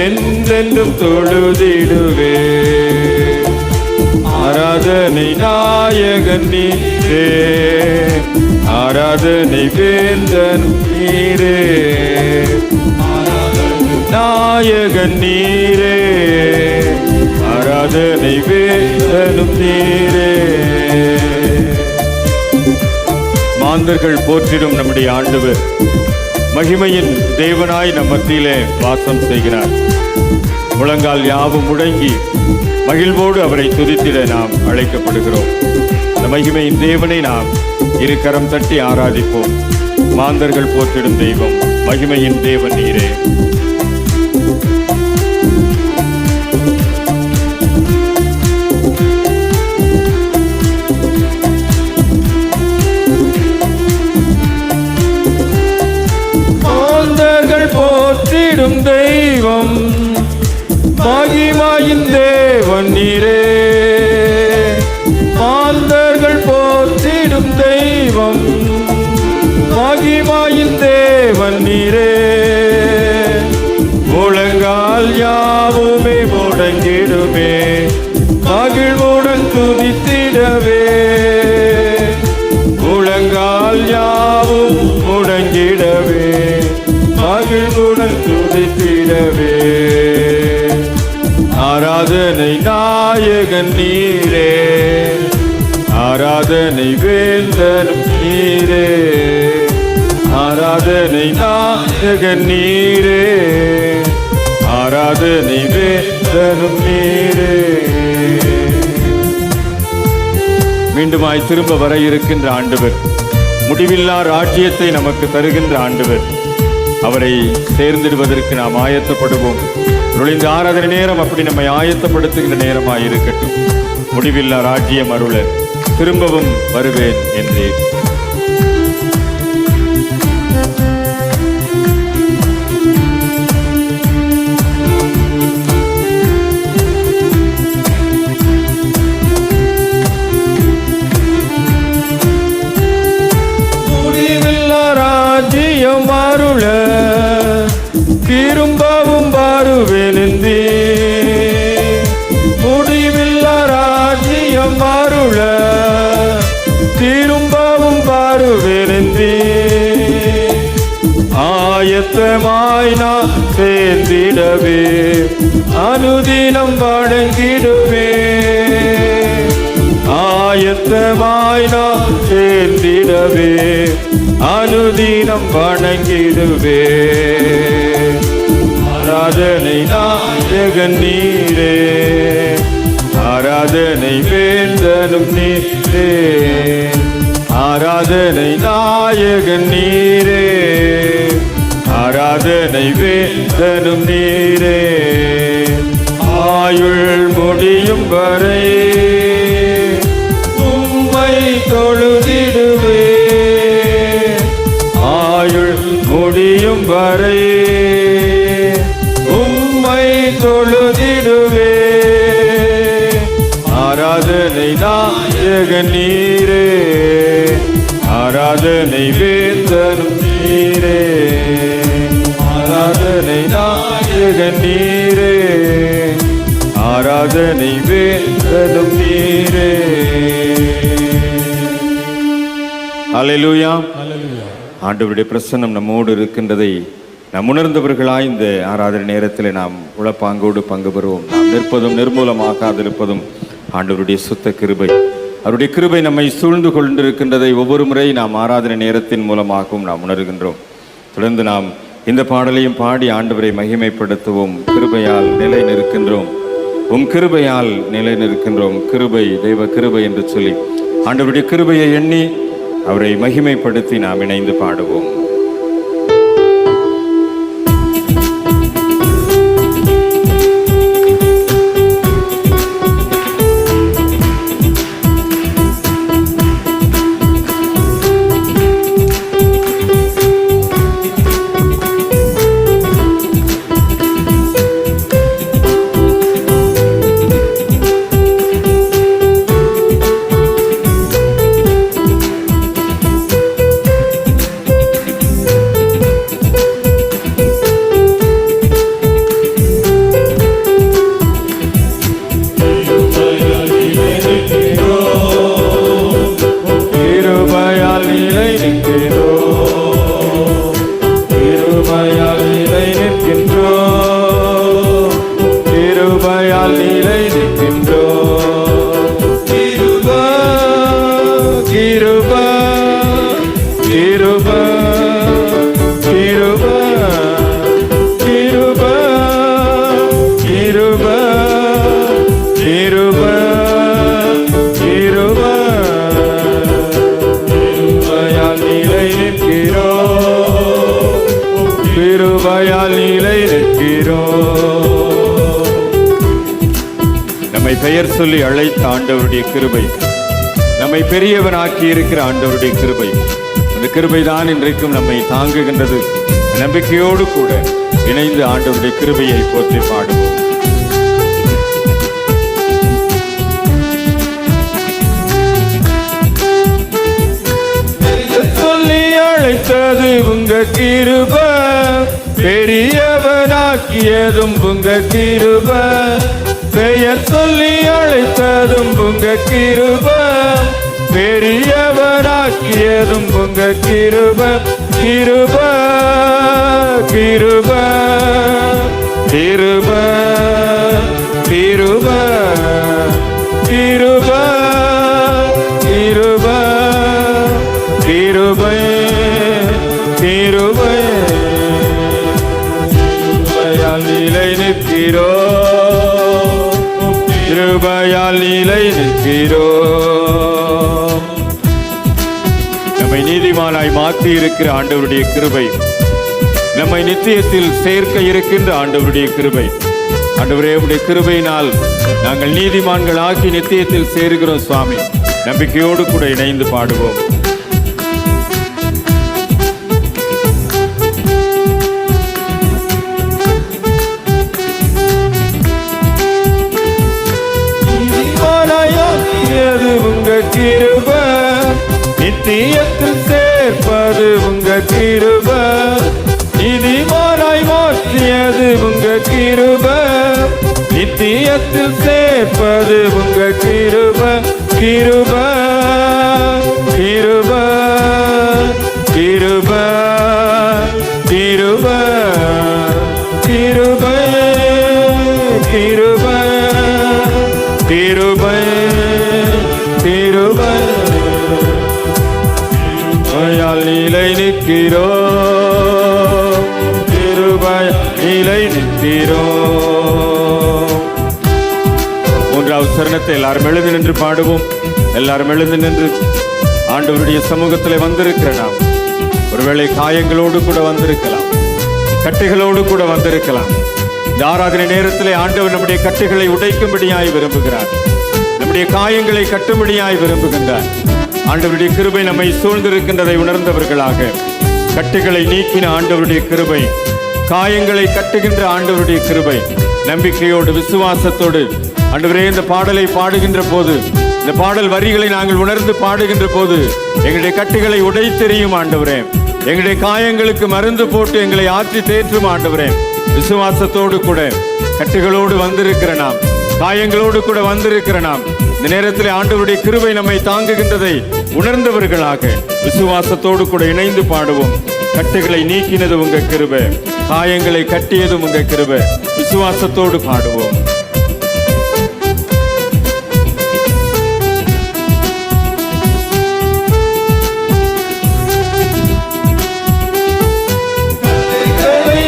S1: என்றென்றும் தொழுதிடுவே. ஆராதனை நாயகன் நீரே, ஆராதனை வேந்தன் நீரே. ஆராதனை நாயகன் நீரே, ஆராதனை வேந்தனும் நீரே. மாந்தர்கள் போற்றிடும் நம்முடைய ஆண்டவர் மகிமையின் தேவனாய் நம் மத்தியிலே வாசம் செய்கிறார். முழங்கால் யாவும் முடங்கி மகிழ்வோடு அவரை துதித்திட நாம் அழைக்கப்படுகிறோம். இந்த மகிமையின் தேவனை நாம் இரு கரம் தட்டி ஆராதிப்போம். மாந்தர்கள் போற்றிடும் தெய்வம் மகிமையின் தேவன் நீரே. மாந்தர்கள் போற்றிடும் தெய்வம் மகிமையின் தேவன் நீரே. மாந்தர்கள் போற்றிடும் தெய்வம் மகிமையின் தேவன் நீரே. முழங்கால் யாவுமே முடங்கிடுமே மகிழ்வுடன் துதித்திடவே. முழங்கால் யாவும் முடங்கிடவே மகிழ்வுடன் துதித்திடவே. ஆராதனை நாயகன் நீரே, ஆராதனை வேந்தனும் நீரே. ஆராதனை நாயகன் நீரே, ஆராதனை வேந்தனும் நீரே. மீண்டுமாய் திரும்ப வர இருக்கின்ற ஆண்டவர், முடிவில்லா ராஜ்யத்தை நமக்கு தருகின்ற ஆண்டவர். அவரை சேர்ந்திடுவதற்கு நாம் ஆயத்தப்படுவோம். இந்த ஆராதனை நேரம் அப்படி நம்மை ஆயத்தப்படுத்துகின்ற நேரமாய் இருக்கட்டும். முடிவில்லா ராஜ்யம் அருள திரும்பவும் வருவேன் என்றேன். முடிவில்லா ராஜ்யம் அருள திரும்பவும் வருவேன் ஆயத்தமாய் நான் சேர்ந்திடவே அனுதினம் வணங்கிடுவே. ஆயத்தமாய் நான் சேர்ந்திடவே அனுதினம் வணங்கிடுவே. ஆராதனை நாயகன் நீரே, ஆராதனை வேந்தனும் நீரே, ஆராதனை நாயகன் நீரே, ஆராதனை வேந்தனும் நீரே. ஆயுள் முடியும் வரை உம்மை தொழுதிடுவே. ஆயுள் முடியும் வரை உம்மை தொழுதிடுவே. ஆராதனை நாயகன் நீரே, ஆராதனை வேந்தனும் நீரே, ஆராதனை நாயகன் நீரே, ஆராதனை வேந்தனும் நீரே. அல்லேலூயா. ஆண்டவருடைய பிரசன்னம் நம்மோடு இருக்கின்றதை நாம் உணர்ந்தவர்களாய் இந்த ஆராதனை நேரத்தில் நாம் உளப்பாங்கோடு பங்கு பெறுவோம். நாம் நிற்பதும் நிர்மூலமாகாதிருப்பதும் ஆண்டவருடைய சுத்த கிருபை. அவருடைய கிருபை நம்மை சூழ்ந்து கொண்டிருக்கின்றதை ஒவ்வொரு முறை நாம் ஆராதனை நேரத்தின் மூலமாகவும் நாம் உணர்கின்றோம். தொடர்ந்து நாம் இந்த பாடலையும் பாடி ஆண்டவரை மகிமைப்படுத்துவோம். கிருபையால் நிலை நிற்கின்றோம், உம் கிருபையால் நிலை நிற்கின்றோம். கிருபை தெய்வ கிருபை என்று சொல்லி ஆண்டவருடைய கிருபையை எண்ணி அவரை மகிமைப்படுத்தி நாம் இணைந்து பாடுவோம். நம்மை பெயர் சொல்லி அழைத்த ஆண்டவருடைய கிருபை, நம்மை பெரியவனாக்கி இருக்கிற ஆண்டவருடைய கிருபை, அந்த கிருபை தான் இன்றைக்கும் நம்மை தாங்குகின்றது. நம்பிக்கையோடு கூட இணைந்து ஆண்டவருடைய கிருபையை போற்றி பாடுவோம். சொல்லி அழைத்தது உங்க கிருபை, பெரியவனாக்கியதும் உங்க கிருபை. பெயர் சொல்லி அழைத்ததும் உங்க கிருபை, பெரியவனாக்கியதும் உங்க கிருபை. கிருபை கிருபை கிருபை கிருபை கிருபை கிருபை கிருபை கிருபை. கிருபையால் நிலை நிற்கிறோம், கிருபையால் நிலை நிற்கிறோம். நம்மை நீதிமானாய் மாற்றி இருக்கிற ஆண்டவருடைய கிருபை, நம்மை நித்தியத்தில் சேர்க்க இருக்கின்ற ஆண்டவருடைய கிருபை. ஆண்டவரே, உடைய கிருபையினால் நாங்கள் நீதிமான்கள் ஆக்கி நித்தியத்தில் சேருகிறோம் சுவாமி. நம்பிக்கையோடு கூட இணைந்து பாடுவோம். உங்க கிருபை, நித்தியத்தில் சேர்ப்பது உங்க கிருபை. நீதிமானாய் மாற்றியது உங்க கிருபை, நித்தியத்தில் சேர்ப்பது உங்க கிருபை. கிருபை கிருபை கிருபை கிருபை கிருபை கிருபை கிருபை கிருபை கிருபையால் நிலை நிற்கிறோ கிருபையால் நிலை நிற்கிறோ. மூன்றாவது சரணத்தை எல்லாரும் எழுந்து நின்று பாடுவோம். எல்லாரும் எழுந்து நின்று ஆண்டவருடைய சமூகத்தில் வந்திருக்கிற நாம் ஒருவேளை காயங்களோடு கூட வந்திருக்கலாம், கட்டுகளோடு கூட வந்திருக்கலாம். இந்த ஆராதனை நேரத்திலே ஆண்டவர் நம்முடைய கட்டுகளை உடைக்கும்படியாய் விரும்புகிறார், நம்முடைய காயங்களை கட்டும்படியாய் விரும்புகின்றார். ஆண்டவருடைய கிருபை நம்மை சூழ்ந்திருக்கின்றதை உணர்ந்தவர்களாக கட்டுகளை நீக்கின ஆண்டவருடைய கிருபை, காயங்களை கட்டுகின்ற ஆண்டவருடைய கிருபை, நம்பிக்கையோடு விசுவாசத்தோடு ஆண்டவரே இந்த பாடலை பாடுகின்ற போது, இந்த பாடல் வரிகளை நாங்கள் உணர்ந்து பாடுகின்ற போது எங்களுடைய கட்டுகளை உடைத்தெறியும் ஆண்டவரே, எங்களுடைய காயங்களுக்கு மருந்து போட்டு எங்களை ஆற்றி தேற்றும் ஆண்டவரே. விசுவாசத்தோடு கூட கட்டுகளோடு வந்திருக்கிற நாம், காயங்களோடு கூட வந்திருக்கிற நாம் இந்த நேரத்தில் ஆண்டவருடைய கிருபை நம்மை தாங்குகின்றதை உணர்ந்தவர்களாக விசுவாசத்தோடு கூட இணைந்து பாடுவோம். கட்டுகளை நீக்கினது உங்க கிருபை, காயங்களை கட்டியது உங்க கிருபை. விசுவாசத்தோடு பாடுவோம்.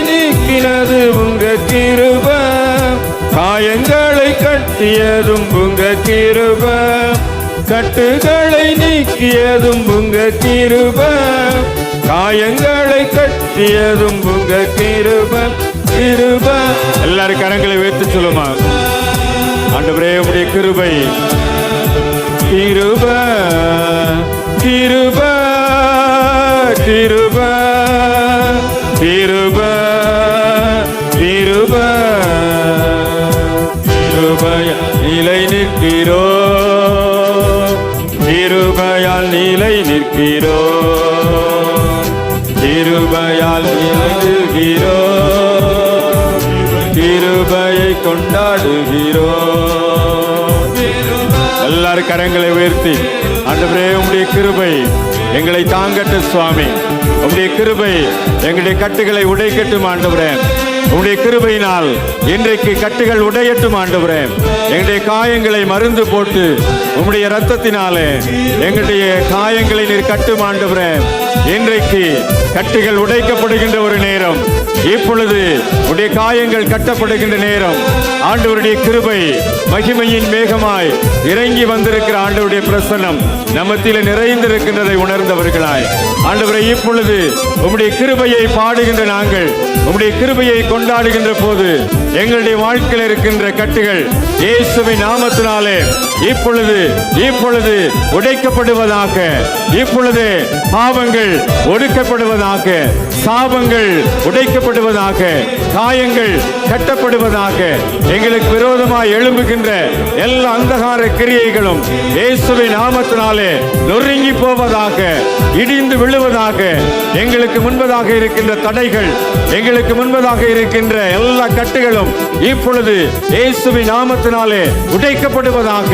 S1: நீக்கினது உங்க கிருபை, காயங்களை கட்டியதும் உங்க கிருபை, கட்டுகளை நீக்கியதும் உங்க கிருபை, காயங்களை கட்டியதும் உங்க கிருபை கிருபை. எல்லாரும் கரங்களை வைத்து சொல்லுமா, ஆண்டவரே உம்முடைய கிருபை கிருபை கிருபை கிருபை கிருபை கிருபை கிருபையால் நிலை நிற்கிறோ, கிருபையால் நிலை நிற்கிறோ, கிருபையால் நிலை நிற்கிறோ, கிருபையை கொண்டாடுகிறோ. எல்லாரும் கரங்களை உயர்த்தி ஆண்டவரே உம்முடைய கிருபை எங்களை தாங்கட்டு சுவாமி, உம்முடைய கிருபை எங்களுடைய கட்டுகளை உடைக்கட்டும் ஆண்டவரே, உம்முடைய கிருபையினால் இன்றைக்கு கட்டுகள் உடையட்டும் ஆண்டவரே, எங்களுடைய காயங்களை மருந்து போட்டு உம்முடைய இரத்தத்தினாலே எங்களுடைய காயங்களை நீர் கட்டும் ஆண்டவரே. இன்றைக்கு கட்டுகள் உடைக்கப்படுகின்ற ஒரு நேரம், இப்பொழுது உடைய காயங்கள் கட்டப்படுகின்ற நேரம். ஆண்டவருடைய கிருபை மகிமையின் மேகமாய் இறங்கி வந்திருக்கிற ஆண்டவருடைய பிரசன்னம் நம்மத்திலே நிறைந்திருக்கின்றதை உணர்ந்தவர்களாய் ஆண்டவரை இப்பொழுது உம்முடைய கிருபையை பாடுகின்ற நாங்கள் உம்முடைய கிருபையை கொண்டாடுகின்ற போது எங்களுடைய வாழ்க்கையில் இருக்கின்ற கட்டுகள் இயேசுவின் நாமத்தினாலே இப்பொழுது இப்பொழுது உடைக்கப்படுவதாக, இப்பொழுது பாவங்கள் ஒடுக்கப்படுவதாக, சாபங்கள் உடைக்கப்படுவதாக, காயங்கள் கட்டப்படுவதாக, எங்களுக்கு விரோதமாய் எழும்புகின்ற எல்லா அந்தகார கிரியைகளும் இயேசுவின் நாமத்தினாலே நொறுங்கி போவதாக, இடிந்து விழுவதாக. எங்களுக்கு முன்பதாக இருக்கின்ற தடைகள், எங்களுக்கு முன்பதாக இருக்கின்ற எல்லா கட்டுகளும் இப்பொழுது இயேசுவின் நாமத்தினாலே உடைக்கப்படுவதாக,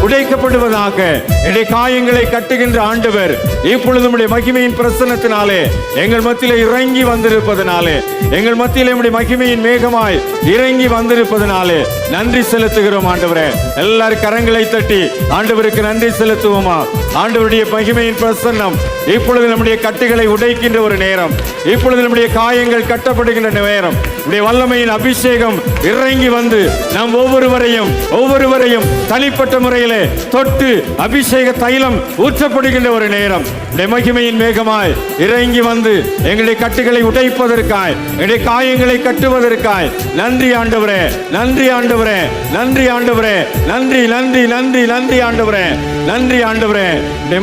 S1: உடைக்கப்படுவதாக. என்னுடைய காயங்களை கட்டுகின்ற ஆண்டவர் இப்பொழுது நம்முடைய மகிமையின் பிரசன்னத்தினாலே எங்கள் மத்தியிலே இறங்கி வந்திருப்பதனாலே, எங்கள் மத்தியிலே நம்முடைய மகிமையின் மேகமாய் இறங்கி வந்திருப்பதனாலே நன்றி செலுத்துகிறோம் ஆண்டவரே. எல்லாரும் கரங்களை தட்டி ஆண்டவருக்கு நன்றி செலுத்துவோமா? ஆண்டவருடைய மகிமையின் பிரசன்னம் இப்பொழுது நம்முடைய கட்டுகளை உடைக்கின்ற ஒரு நேரம், இப்பொழுது நம்முடைய காயங்கள் கட்டப்படுகின்ற நேரம். நம்முடைய வல்லமையின் அபிஷேகம் இறங்கி வந்து நம் ஒவ்வொருவரையும் தனிப்பட்ட முறையிலே தொட்டு அபிஷேக தைலம் ஊற்றப்படுகின்ற ஒரு நேரம். மகிமையின் மேகமாய் இறங்கி வந்து எங்களுடைய கட்டுகளை உடைப்பதற்காய், எங்களுடைய காயங்களை கட்டுவதற்காய் நன்றி ஆண்டவரே, நன்றி ஆண்டவரே, நன்றி ஆண்டவரே, நன்றி நன்றி நன்றி நன்றி ஆண்டவரே, நன்றி ஆண்டவரே.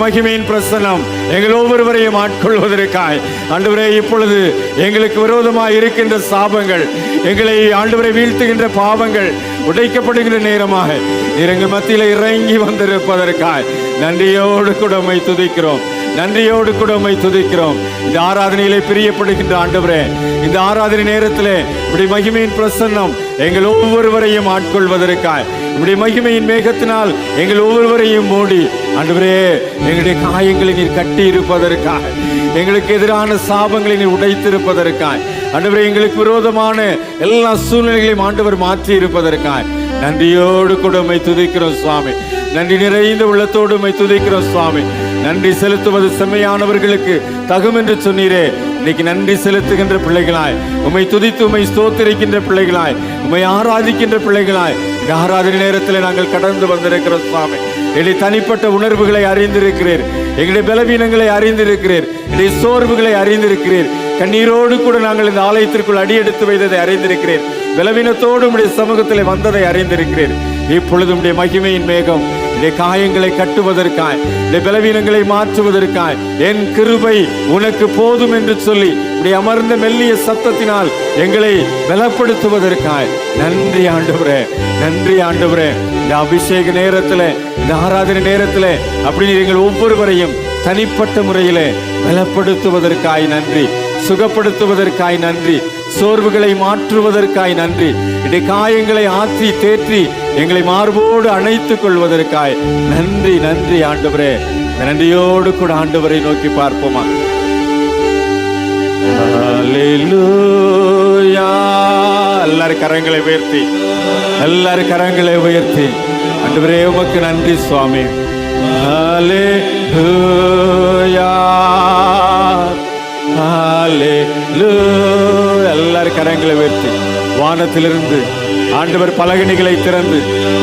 S1: மகிமையின் பிரசன்னம் எங்கள் ஒவ்வொருவரையும் ஆட்கொள்வதற்காய் ஆண்டவரே இப்பொழுது எங்களுக்கு விரோதமாய் இருக்கின்ற சாபங்கள், எங்களை ஆண்டவரை வீழ்த்துகின்ற பாவங்கள் உடைக்கப்படுகின்ற நேரமாக எங்கள் மத்தியில் இறங்கி வந்திருப்பதற்காய் நன்றியோடு கூட உம்மை துதிக்கிறோம், நன்றியோடு கூட உம்மை துதிக்கிறோம். இந்த ஆராதனையிலே பிரியப்படுகின்ற ஆண்டவரே, இந்த ஆராதனை நேரத்திலே இப்படி மகிமையின் பிரசன்னம் எங்கள் ஒவ்வொருவரையும் ஆட்கொள்வதற்காய், இப்படி மகிமையின் மேகத்தினால் எங்கள் ஒவ்வொருவரையும் மூடி ஆண்டவரே எங்களுடைய காயங்களை நீர் கட்டி இருப்பதற்காக, எங்களுக்கு எதிரான சாபங்களை நீர் உடைத்திருப்பதற்காய் ஆண்டவரே, எங்களுக்கு விரோதமான எல்லா சூழ்நிலைகளையும் ஆண்டவர் மாற்றி இருப்பதற்காய் நன்றியோடு கூட உம்மை துதிக்கிறோம் சுவாமி. நன்றி நிறைந்த உள்ளத்தோடு உம்மை துதிக்கிறோம் சுவாமி. நன்றி செலுத்துவது செம்மையானவர்களுக்கு தகும் என்று சொன்னீரே. இன்னைக்கு நன்றி செலுத்துகின்ற பிள்ளைகளாய், உம்மை துதித்து உம்மை ஸ்தோத்திரிக்கின்ற பிள்ளைகளாய், உம்மை ஆராதிக்கின்ற பிள்ளைகளாய் இந்த ஆராதனை நேரத்தில் நாங்கள் கடந்து வந்திருக்கிறோம் சுவாமி. என்னுடைய தனிப்பட்ட உணர்வுகளை அறிந்திருக்கிறீர், எங்களுடைய பலவீனங்களை அறிந்திருக்கிறீர், என்னுடைய சோர்வுகளை அறிந்திருக்கிறீர். கண்ணீரோடு கூட நாங்கள் இந்த ஆலயத்திற்குள் அடியெடுத்து வைத்ததை அறிந்திருக்கிறேன். பலவீனத்தோடு உடைய சமூகத்தில் வந்ததை அறிந்திருக்கிறேன். இப்பொழுது உடைய மகிமையின் மேகம் இந்த காயங்களை கட்டுவதற்காய், இந்த பலவீனங்களை மாற்றுவதற்காய், என் கிருபை உனக்கு போதும் என்று சொல்லி உடைய அமர்ந்த மெல்லிய சத்தத்தினால் எங்களை பலப்படுத்துவதற்காய் நன்றி ஆண்டவரே, நன்றி ஆண்டவரே. இந்த அபிஷேக நேரத்தில், இந்த ஆராதனை நேரத்தில் அப்படி எங்கள் ஒவ்வொருவரையும் தனிப்பட்ட முறையிலே பலப்படுத்துவதற்காய் நன்றி, சுகப்படுத்துவதற்காய் நன்றி, சோர்வுகளை மாற்றுவதற்காய் நன்றி, இடைய காயங்களை ஆற்றி தேற்றி எங்களை மார்போடு அணைத்துக் கொள்வதற்காய் நன்றி, நன்றி ஆண்டவரே. நன்றியோடு கூட ஆண்டவரை நோக்கி பார்ப்போமா. அல்லேலூயா. எல்லாரும் கரங்களை உயர்த்தி, எல்லாரும் கரங்களை உயர்த்தி ஆண்டவரே உமக்கு நன்றி சுவாமி. அல்லேலூயா, அல்லேலூயா. எல்லாரும் கரங்களை உயர்த்தி வானத்திலிருந்து ஆண்டவர் பலகணிகளை திறந்து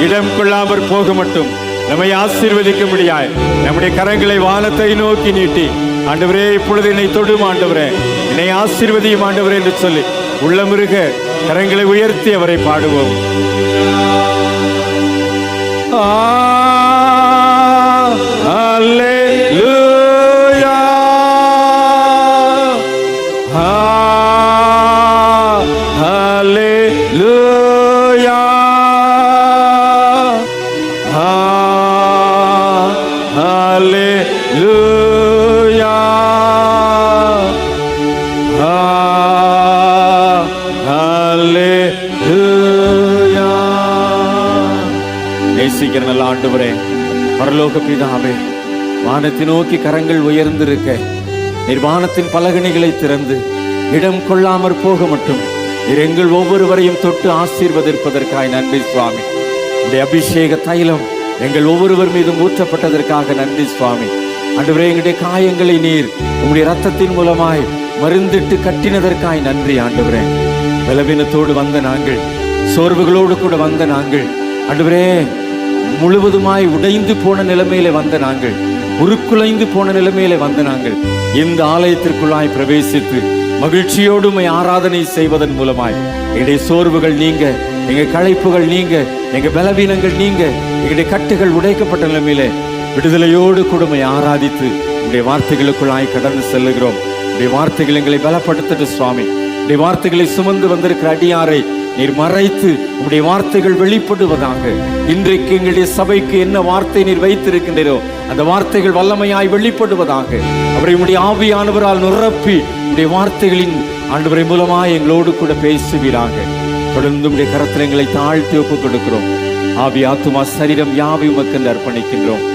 S1: இடம் கொள்ளாமற் போக மட்டும் நம்மை ஆசீர்வதிக்க முடியாது. நம்முடைய கரங்களை வானத்தை நோக்கி நீட்டி, ஆண்டவரே இப்பொழுது என்னை தொடும் ஆண்டவரே, என்னை ஆசீர்வதியும் ஆண்டவரே என்று சொல்லி உள்ளமிருக கரங்களை உயர்த்தி அவரை பாடுவோம். அல்லேலூயா, அல்லேலூயா, அல்லேலூயா, அல்லேலூயா. நேசிக்கிற நல்ல ஆண்டவரே, பரலோக பிதாவே, வானத்தை நோக்கி கரங்கள் உயர்ந்திருக்க நீர் வானத்தின் பலகணிகளை திறந்து இடம் கொள்ளாமற் போக மட்டும் நீர் எங்கள் ஒவ்வொருவரையும் தொட்டு ஆசீர்வதிப்பதற்காய் நன்றி சுவாமி. உடைய அபிஷேக தைலம் எங்கள் ஒவ்வொருவர் மீதும் ஊற்றப்பட்டதற்காக நன்றி சுவாமி. ஆண்டவரே, எங்களுடைய காயங்களை நீர் உங்களுடைய இரத்தத்தின் மூலமாய் மருந்திட்டு கட்டினதற்காய் நன்றி ஆண்டவரே. பலவீனத்தோடு வந்த நாங்கள், சோர்வுகளோடு கூட வந்த நாங்கள், ஆண்டவரே முழுவதுமாய் உடைந்து போன நிலைமையில வந்த நாங்கள், உருக்குலைந்து போன நிலைமையில வந்த நாங்கள் இந்த ஆலயத்திற்குள்ளாய் பிரவேசித்து மகிழ்ச்சியோடு ஆராதனை செய்வதன் மூலமாய் எங்களுடைய சோர்வுகள் நீங்க, எங்க களைப்புகள் நீங்க, எங்க பலவீனங்கள் நீங்க, எங்களுடைய கட்டுகள் உடைக்கப்பட்ட நிலைமையில விடுதலையோடு கொடுமை ஆராதித்து உடைய வார்த்தைகளுக்குள்ளாய் கடந்து செல்லுகிறோம். உடைய வார்த்தைகள் எங்களை பலப்படுத்தட்டு சுவாமி. உடைய வார்த்தைகளை சுமந்து வந்திருக்கிற அடியாரை நீர் மறைத்து உடைய வார்த்தைகள் வெளிப்படுவதாக. இன்றைக்கு எங்களுடைய சபைக்கு என்ன வார்த்தை நீர் வைத்திருக்கின்றீரோ அந்த வார்த்தைகள் வல்லமையாய் வெளிப்படுவதாக. அவரை உடைய ஆவியானவரால் நிரப்பி உடைய வார்த்தைகளின் ஆண்டவரை மூலமாய் எங்களோடு கூட பேசுவீராக. தொடர்ந்து உடைய கரத்தில் எங்களை தாழ்த்தி ஒப்புக் கொடுக்கிறோம். ஆவி, ஆத்துமா, சரீரம் யாவை உமக்கு அர்ப்பணிக்கின்றோம்.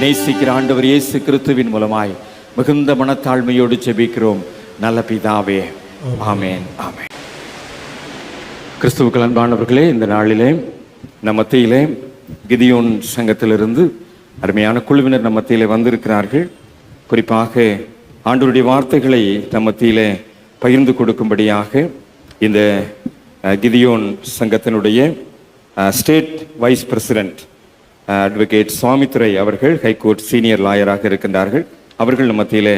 S1: நேசிக்கிற ஆண்டவர் இயேசு கிறிஸ்துவின் மூலமாய் மிகுந்த மனத்தாழ்மையோடு ஜெபிக்கிறோம் நல்ல பிதாவே. ஆமென், ஆமென். கிறிஸ்துவுக்கு அன்பானவர்களே, இந்த நாளிலே நம் மத்தியிலே கிதியோன் சங்கத்திலிருந்து அருமையான குழுவினர் நம் மத்தியிலே வந்திருக்கிறார்கள். குறிப்பாக ஆண்டவருடைய வார்த்தைகளை நம் மத்தியிலே பகிர்ந்து கொடுக்கும்படியாக இந்த கிதியோன் சங்கத்தினுடைய ஸ்டேட் வைஸ் பிரசிடென்ட் அட்வொகேட் சுவாமித்துரை அவர்கள் ஹைகோர்ட் சீனியர் லாயராக இருக்கின்றார்கள். அவர்கள் நம் மத்தியிலே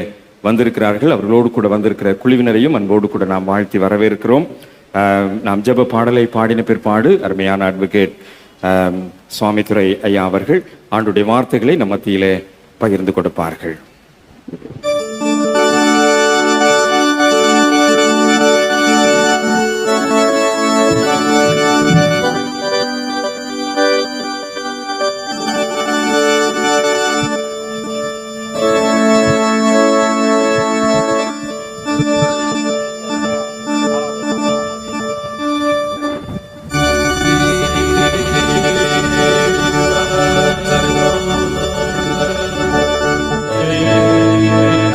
S1: வந்திருக்கிறார்கள். அவர்களோடு கூட வந்திருக்கிற குழுவினரையும் அன்போடு கூட நாம் வாழ்த்தி வரவேற்கிறோம். நாம் ஜெப பாடலை பாடின பிற்பாடு அருமையான அட்வொகேட் சுவாமித்துரை ஐயா அவர்கள் ஆண்டுடைய வார்த்தைகளை நம் மத்தியிலே பகிர்ந்து கொடுப்பார்கள்.
S2: Yeah.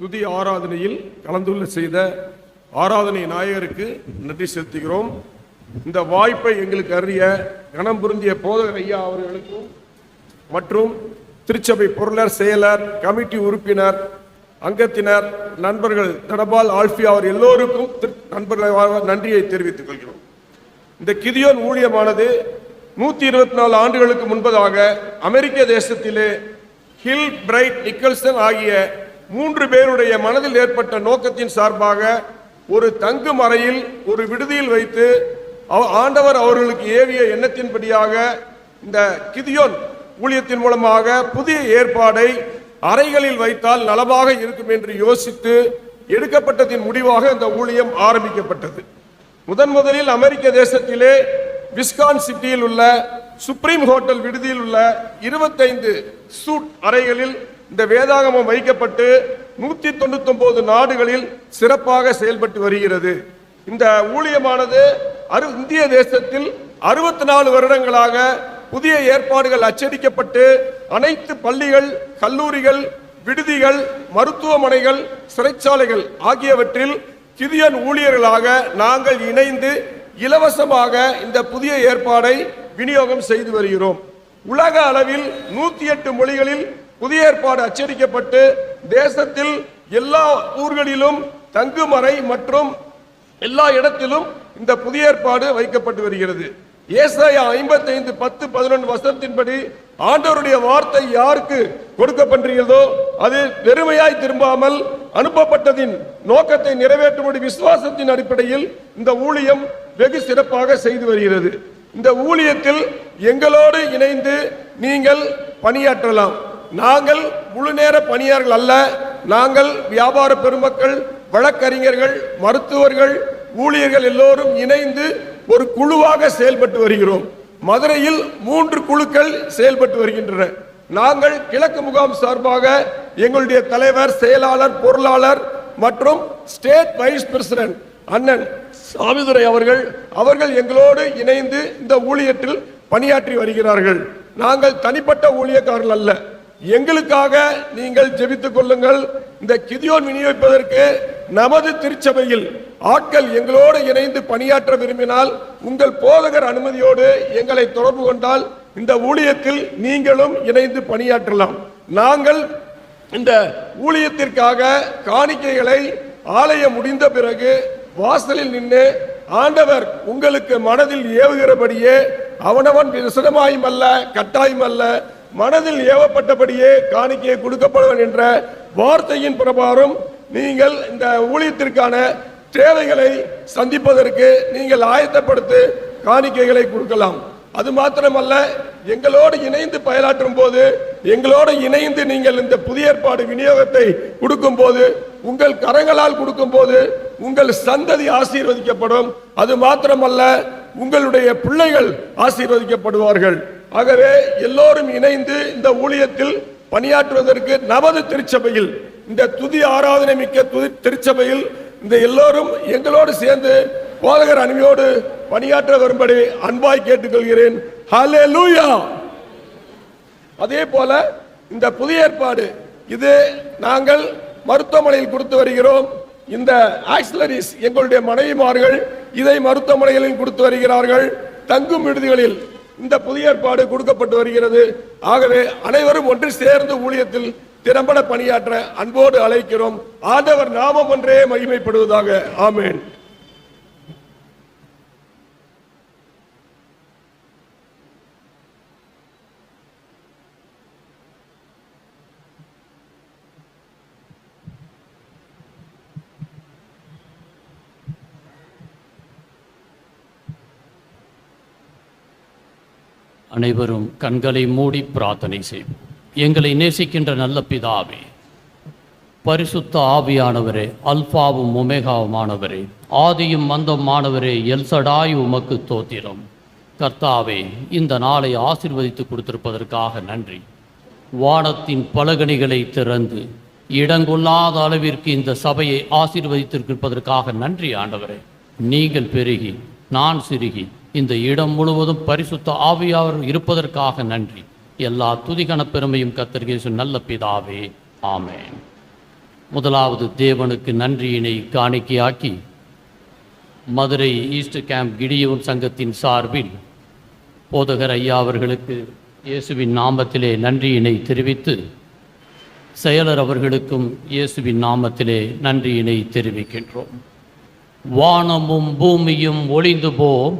S13: துதி ஆராதனையில் கலந்துள்ள செய்த ஆராதனை நாயகருக்கு நன்றி செலுத்துகிறோம். இந்த வாய்ப்பை எங்களுக்கு அறிய கனம் பொருந்திய போதகர் ஐயா அவர்களுக்கும் மற்றும் திருச்சபை பொருளர், செயலர், கமிட்டி உறுப்பினர், அங்கத்தினர், நண்பர்கள், தனபால், ஆல்ஃபி அவர் எல்லோருக்கும் நண்பர்களாக நன்றியை தெரிவித்துக் கொள்கிறோம். இந்த கிதியோன் ஊழியமானது 124 ஆண்டுகளுக்கு முன்பதாக அமெரிக்க தேசத்திலே ஹில், பிரைட், நிக்கல்சன் ஆகிய 3 பேருடைய மனதில் ஏற்பட்ட நோக்கத்தின் சார்பாக ஒரு தங்கும் அறையில் ஒரு விடுதியில் வைத்து ஆண்டவர் அவர்களுக்கு ஏவிய எண்ணத்தின்படியாக இந்த கிதியோன் ஊழியத்தின் மூலமாக புதிய ஏற்பாடை அறைகளில் வைத்தால் நலமாக இருக்கும் என்று யோசித்து எடுக்கப்பட்டதின் முடிவாக இந்த ஊழியம் ஆரம்பிக்கப்பட்டது. முதலில் அமெரிக்க தேசத்திலே விஸ்கான் சிட்டியில் உள்ள சுப்ரீம் ஹோட்டல் விடுதியில் உள்ள 25 சூட் அறைகளில் இந்த வேதாகமம் வைக்கப்பட்டு 199 நாடுகளில் சிறப்பாக செயல்பட்டு வருகிறது. இந்த ஊழியமானது இந்திய தேசத்தில் 64 வருடங்களாக புதிய ஏற்பாடுகள் அச்சடிக்கப்பட்டு அனைத்து பள்ளிகள், கல்லூரிகள், விடுதிகள், மருத்துவமனைகள், சிறைச்சாலைகள் ஆகியவற்றில் கிதியோன் ஊழியர்களாக நாங்கள் இணைந்து இலவசமாக இந்த புதிய ஏற்பாடை விநியோகம் செய்து வருகிறோம். உலக அளவில் 108 மொழிகளில் புதிய ஏற்பாடு அச்சடிக்கப்பட்டு தேசத்தில் எல்லா ஊர்களிலும் தங்குமறை மற்றும் எல்லா இடத்திலும் இந்த புதிய ஏற்பாடு வைக்கப்பட்டு வருகிறது. ஏசாயா 55:10-11 வசனத்தின்படி ஆண்டவருடைய வார்த்தை யாருக்கு கொடுக்கப்படுகிறதோ அது வெறுமையாய் திரும்பாமல் அனுப்பப்பட்டதின் நோக்கத்தை நிறைவேற்றும்படி விசுவாசத்தின் அடிப்படையில் இந்த ஊழியம் வெகு சிறப்பாக செய்து வருகிறது. இந்த ஊழியத்தில் எங்களோடு இணைந்து நீங்கள் பணியாற்றலாம். நாங்கள் முழு நேர பணியாளர்கள் அல்ல. நாங்கள் வியாபார பெருமக்கள், வழக்கறிஞர்கள், மருத்துவர்கள், ஊழியர்கள் எல்லோரும் இணைந்து ஒரு குழுவாக செயல்பட்டு வருகிறோம். மதுரையில் 3 குழுக்கள் செயல்பட்டு வருகின்றன. நாங்கள் கிழக்கு முகாம் சார்பாக எங்களுடைய தலைவர், செயலாளர், பொருளாளர் மற்றும் ஸ்டேட் வைஸ் பிரசிடென்ட் அண்ணன் சாமிதுரை அவர்கள் எங்களோடு இணைந்து இந்த ஊழியத்தில் பணியாற்றி வருகிறார்கள். நாங்கள் தனிப்பட்ட ஊழியக்காரர்கள் அல்ல. எங்களுக்காக நீங்கள் ஜெபித்துக் கொள்ளுங்கள். இந்த கிதியோன் விநியோகிப்பதற்கு நமது திருச்சபையில் ஆட்கள் எங்களோடு இணைந்து பணியாற்ற விரும்பினால் உங்கள் போதகர் அனுமதியோடு எங்களை தொடர்பு கொண்டால் இந்த ஊழியத்தில் நீங்களும் இணைந்து பணியாற்றலாம். நாங்கள் இந்த ஊழியத்திற்காக காணிக்கைகளை ஆலயம் முடிந்த பிறகு வாசலில் நின்று ஆண்டவர் உங்களுக்கு மனதில் ஏவுகிறபடியே அவனவன் விசனமாயும் அல்ல, கட்டாயம் அல்ல, மனதில் ஏவப்பட்டபடியே காணிக்கையை கொடுக்கப்படும் என்ற வார்த்தையின் பிரகாரம் நீங்கள் இந்த ஊழியத்திற்கான தேவைகளை சந்திப்பதற்கு நீங்கள் ஆயத்தப்படுத்தி காணிக்கைகளை கொடுக்கலாம். அது மாத்திரமல்ல, எங்களோடு இணைந்து பயலாற்றும் போது, எங்களோடு இணைந்து நீங்கள் இந்த புதிய ஏற்பாடு விநியோகத்தை கொடுக்கும் போது, உங்கள் கரங்களால் கொடுக்கும் போது உங்கள் சந்ததி ஆசீர்வதிக்கப்படும். அது மாத்திரமல்ல, உங்களுடைய பிள்ளைகள் ஆசீர்வதிக்கப்படுவார்கள். ஆகவே எல்லோரும் இணைந்து இந்த ஊழியத்தில் பணியாற்றுவதற்கு நமது திருச்சபையில், இந்த துதி ஆராதனை மிக்க திருச்சபையில் இந்த எல்லோரும் எங்களோடு சேர்ந்து போதகர் அனுமையோடு பணியாற்ற வரும்படி அன்பாய் கேட்டுக்கொள்கிறேன். ஹல்லேலூயா. அதே போல இந்த புதிய ஏற்பாடு இது நாங்கள் மருத்துவமனையில் கொடுத்து வருகிறோம். இந்த ஆக்சிலரிஸ் எங்களுடைய மனைவிமார்கள் இதை மருத்துவமனைகளில் கொடுத்து வருகிறார்கள். தங்கும் விடுதிகளில் இந்த புதிய ஏற்பாடு கொடுக்கப்பட்டு வருகிறது. ஆகவே அனைவரும் ஒன்று சேர்ந்து ஊழியத்தில் திறம்பட பணியாற்ற அன்போடு அழைக்கிறோம். ஆண்டவர் நாமம் ஒன்றே மகிமைப்படுவதாக. ஆமென்.
S14: அனைவரும் கண்களை மூடி பிரார்த்தனை செய்வோம். எங்களை நேசிக்கின்ற நல்ல பிதாவே, பரிசுத்த ஆவியானவரே, அல்பாவும் ஒமேகாவுமானவரே, ஆதியும் மந்தமானவரே, எல்சடாய் உமக்கு தோத்திரம். கர்த்தாவே, இந்த நாளை ஆசீர்வதித்து கொடுத்திருப்பதற்காக நன்றி. வானத்தின் பலகணிகளை திறந்து இடங்கொள்ளாத அளவிற்கு இந்த சபையை ஆசீர்வதித்திருப்பதற்காக நன்றி ஆண்டவரே. நீங்கள் பெருகி நான் சிறுகி இந்த இடம் முழுவதும் பரிசுத்த ஆவியார் இருப்பதற்காக நன்றி. எல்லா துதிகன பெருமையும் கர்த்தர் இயேசு நல்ல பிதாவே. ஆமென். முதலாவது தேவனுக்கு நன்றியினை காணிக்கையாக்கி மதுரை ஈஸ்ட் கேம்ப் கிடியோன் சங்கத்தின் சார்பில் போதகர் ஐயா அவர்களுக்கு இயேசுவின் நாமத்திலே நன்றியினை தெரிவித்து, செயலர் அவர்களுக்கும் இயேசுவின் நாமத்திலே நன்றியினை தெரிவிக்கின்றோம். வானமும் பூமியும் ஒளிந்து போம்,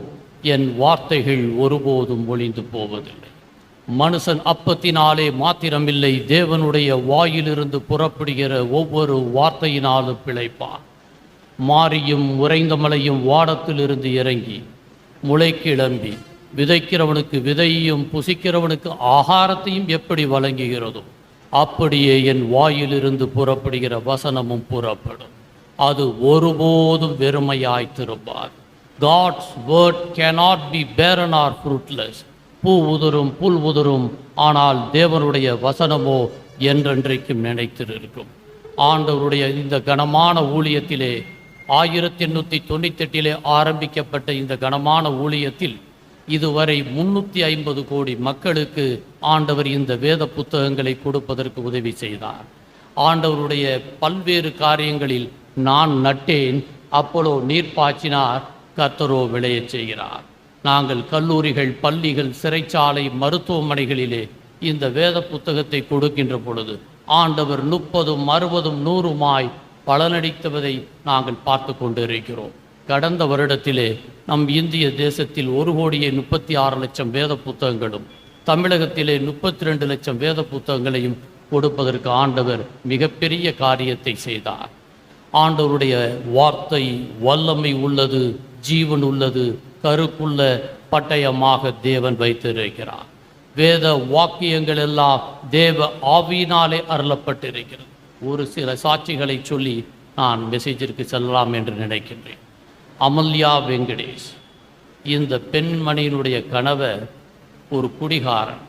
S14: என் வார்த்தைகள் ஒருபோதும் ஒளிந்து போவதில்லை. மனுஷன் அப்பத்தினாலே மாத்திரமில்லை, தேவனுடைய வாயிலிருந்து புறப்படுகிற ஒவ்வொரு வார்த்தையினாலும் பிழைப்பான். மாரியும் உறைந்த மலையும் வானத்திலிருந்து இறங்கி முளை கிளம்பி விதைக்கிறவனுக்கு விதையையும் புசிக்கிறவனுக்கு ஆகாரத்தையும் எப்படி வழங்குகிறதோ அப்படியே என் வாயிலிருந்து புறப்படுகிற வசனமும் புறப்படும். அது ஒருபோதும் வெறுமையாய் திரும்பாது. God's word cannot be barren or fruitless. பூ உதிரும் புல் உதிரும், ஆனால் தேவனுடைய வசனமோ என்றென்றைக்கும் நினைத்திருக்கும். ஆண்டவருடைய இந்த கனமான ஊழியத்திலே 1898 ஆரம்பிக்கப்பட்ட இந்த கனமான ஊழியத்தில் இதுவரை 350 கோடி மக்களுக்கு ஆண்டவர் இந்த வேத புத்தகங்களை கொடுப்பதற்கு உதவி செய்தார். ஆண்டவருடைய பல்வேறு காரியங்களில் நான் நட்டேன், அப்போலோ நீர் பாய்ச்சினார், கர்த்தரோ விளையச் செய்கிறார். நாங்கள் கல்லூரிகள், பள்ளிகள், சிறைச்சாலை, மருத்துவமனைகளிலே இந்த வேத புத்தகத்தை கொடுக்கின்ற பொழுது ஆண்டவர் 30, 60, 100 பலனளித்ததை நாங்கள் பார்த்து கொண்டு இருக்கிறோம். கடந்த வருடத்திலே நம் இந்திய தேசத்தில் 1,36,00,000 வேத புத்தகங்களும், தமிழகத்திலே 32 லட்சம் வேத புத்தகங்களையும் கொடுப்பதற்கு ஆண்டவர் மிகப்பெரிய காரியத்தை செய்தார். ஆண்டவருடைய வார்த்தை வல்லமை உள்ளது, ஜீவன் உள்ளது, கருக்குள்ள பட்டயமாக தேவன் வைத்திருக்கிறார். வேத வாக்கியங்கள் எல்லாம் தேவ ஆவியினாலே அருளப்பட்டிருக்கிறது. ஒரு சில சாட்சிகளை சொல்லி நான் மெசேஜிற்கு செல்லலாம் என்று நினைக்கின்றேன். அமல்யா வெங்கடேஷ், இந்த பெண்மணியினுடைய கணவர் ஒரு குடிகாரன்,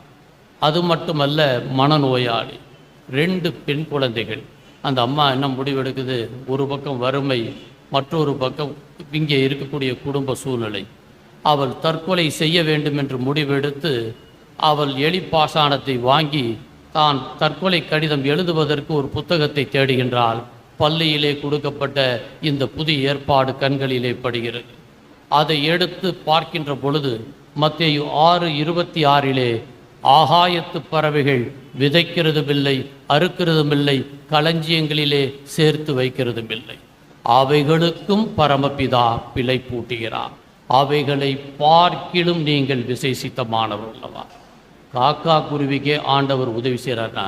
S14: அது மட்டுமல்ல மனநோயாளி, 2 பெண் குழந்தைகள். அந்த அம்மா என்ன முடிவெடுக்குது, ஒரு பக்கம் வறுமை, மற்றொரு பக்கம் இங்கே இருக்கக்கூடிய குடும்ப சூழ்நிலை. அவள் தற்கொலை செய்ய வேண்டும் என்று முடிவெடுத்து அவள் எலிப்பாசானத்தை வாங்கி தான் தற்கொலை கடிதம் எழுதுவதற்கு ஒரு புத்தகத்தை தேடுகின்றாள். பள்ளியிலே கொடுக்கப்பட்ட இந்த புதிய ஏற்பாடு கண்களிலே படுகிறது. அதை எடுத்து பார்க்கின்ற பொழுது மத்தேயு 6:26 ஆகாயத்து பறவைகள் விதைக்கிறதுமில்லை, அறுக்கிறதுமில்லை, களஞ்சியங்களிலே சேர்த்து வைக்கிறதுமில்லை, அவைகளுக்கும் பரமபிதா பிழை பூட்டுகிறார், அவைகளை பார்க்கிலும் நீங்கள் விசேஷித்தமானவர்களவா. காக்கா குருவிக்கே ஆண்டவர் உதவி செய்கிறார்னா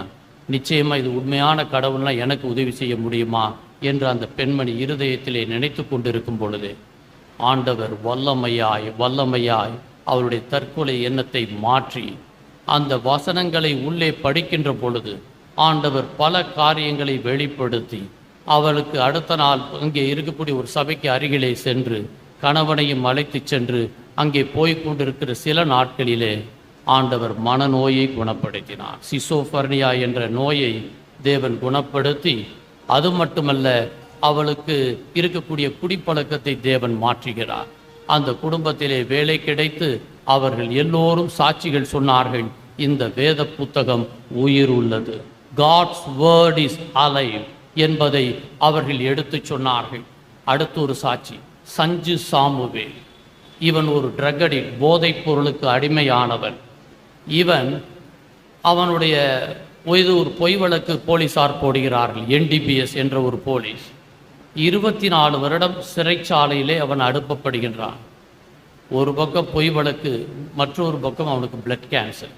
S14: நிச்சயமாக இது உண்மையான கடவுள்னா எனக்கு உதவி செய்ய முடியுமா என்று அந்த பெண்மணி இருதயத்திலே நினைத்து கொண்டிருக்கும் பொழுது ஆண்டவர் வல்லமையாய் அவருடைய தற்கொலை எண்ணத்தை மாற்றி அந்த வசனங்களை உள்ளே படிக்கின்ற பொழுது ஆண்டவர் பல காரியங்களை வெளிப்படுத்தி அவளுக்கு அடுத்த நாள் அங்கே இருக்கக்கூடிய ஒரு சபைக்கு அருகிலே சென்று கணவனையும் அழைத்து சென்று அங்கே போய்கொண்டிருக்கிற சில நாட்களிலே ஆண்டவர் மனநோயை குணப்படுத்தினார். சிசோஃபர்னியா என்ற நோயை தேவன் குணப்படுத்தி, அது மட்டுமல்ல அவளுக்கு இருக்கக்கூடிய குடிப்பழக்கத்தை தேவன் மாற்றுகிறார். அந்த குடும்பத்திலே வேலை கிடைத்து அவர்கள் எல்லோரும் சாட்சிகள் சொன்னார்கள், இந்த வேத புத்தகம் உயிர் உள்ளது, God's word is alive என்பதை அவர்கள் எடுத்து சொன்னார்கள். அடுத்து ஒரு சாட்சி, சஞ்சு சாமுவேல். இவன் ஒரு ட்ரக் அடிக்ட், போதைப் பொருளுக்கு அடிமையானவன். அவனுடைய ஒரு பொய் வழக்கு போலீசார் போடுகிறார்கள். NDPS என்ற ஒரு போலீஸ் 24 வருடம் சிறைச்சாலையிலே அவன் அனுப்பப்படுகின்றான். ஒரு பக்கம் பொய் வழக்கு, மற்றொரு பக்கம் அவனுக்கு பிளட் கேன்சர்.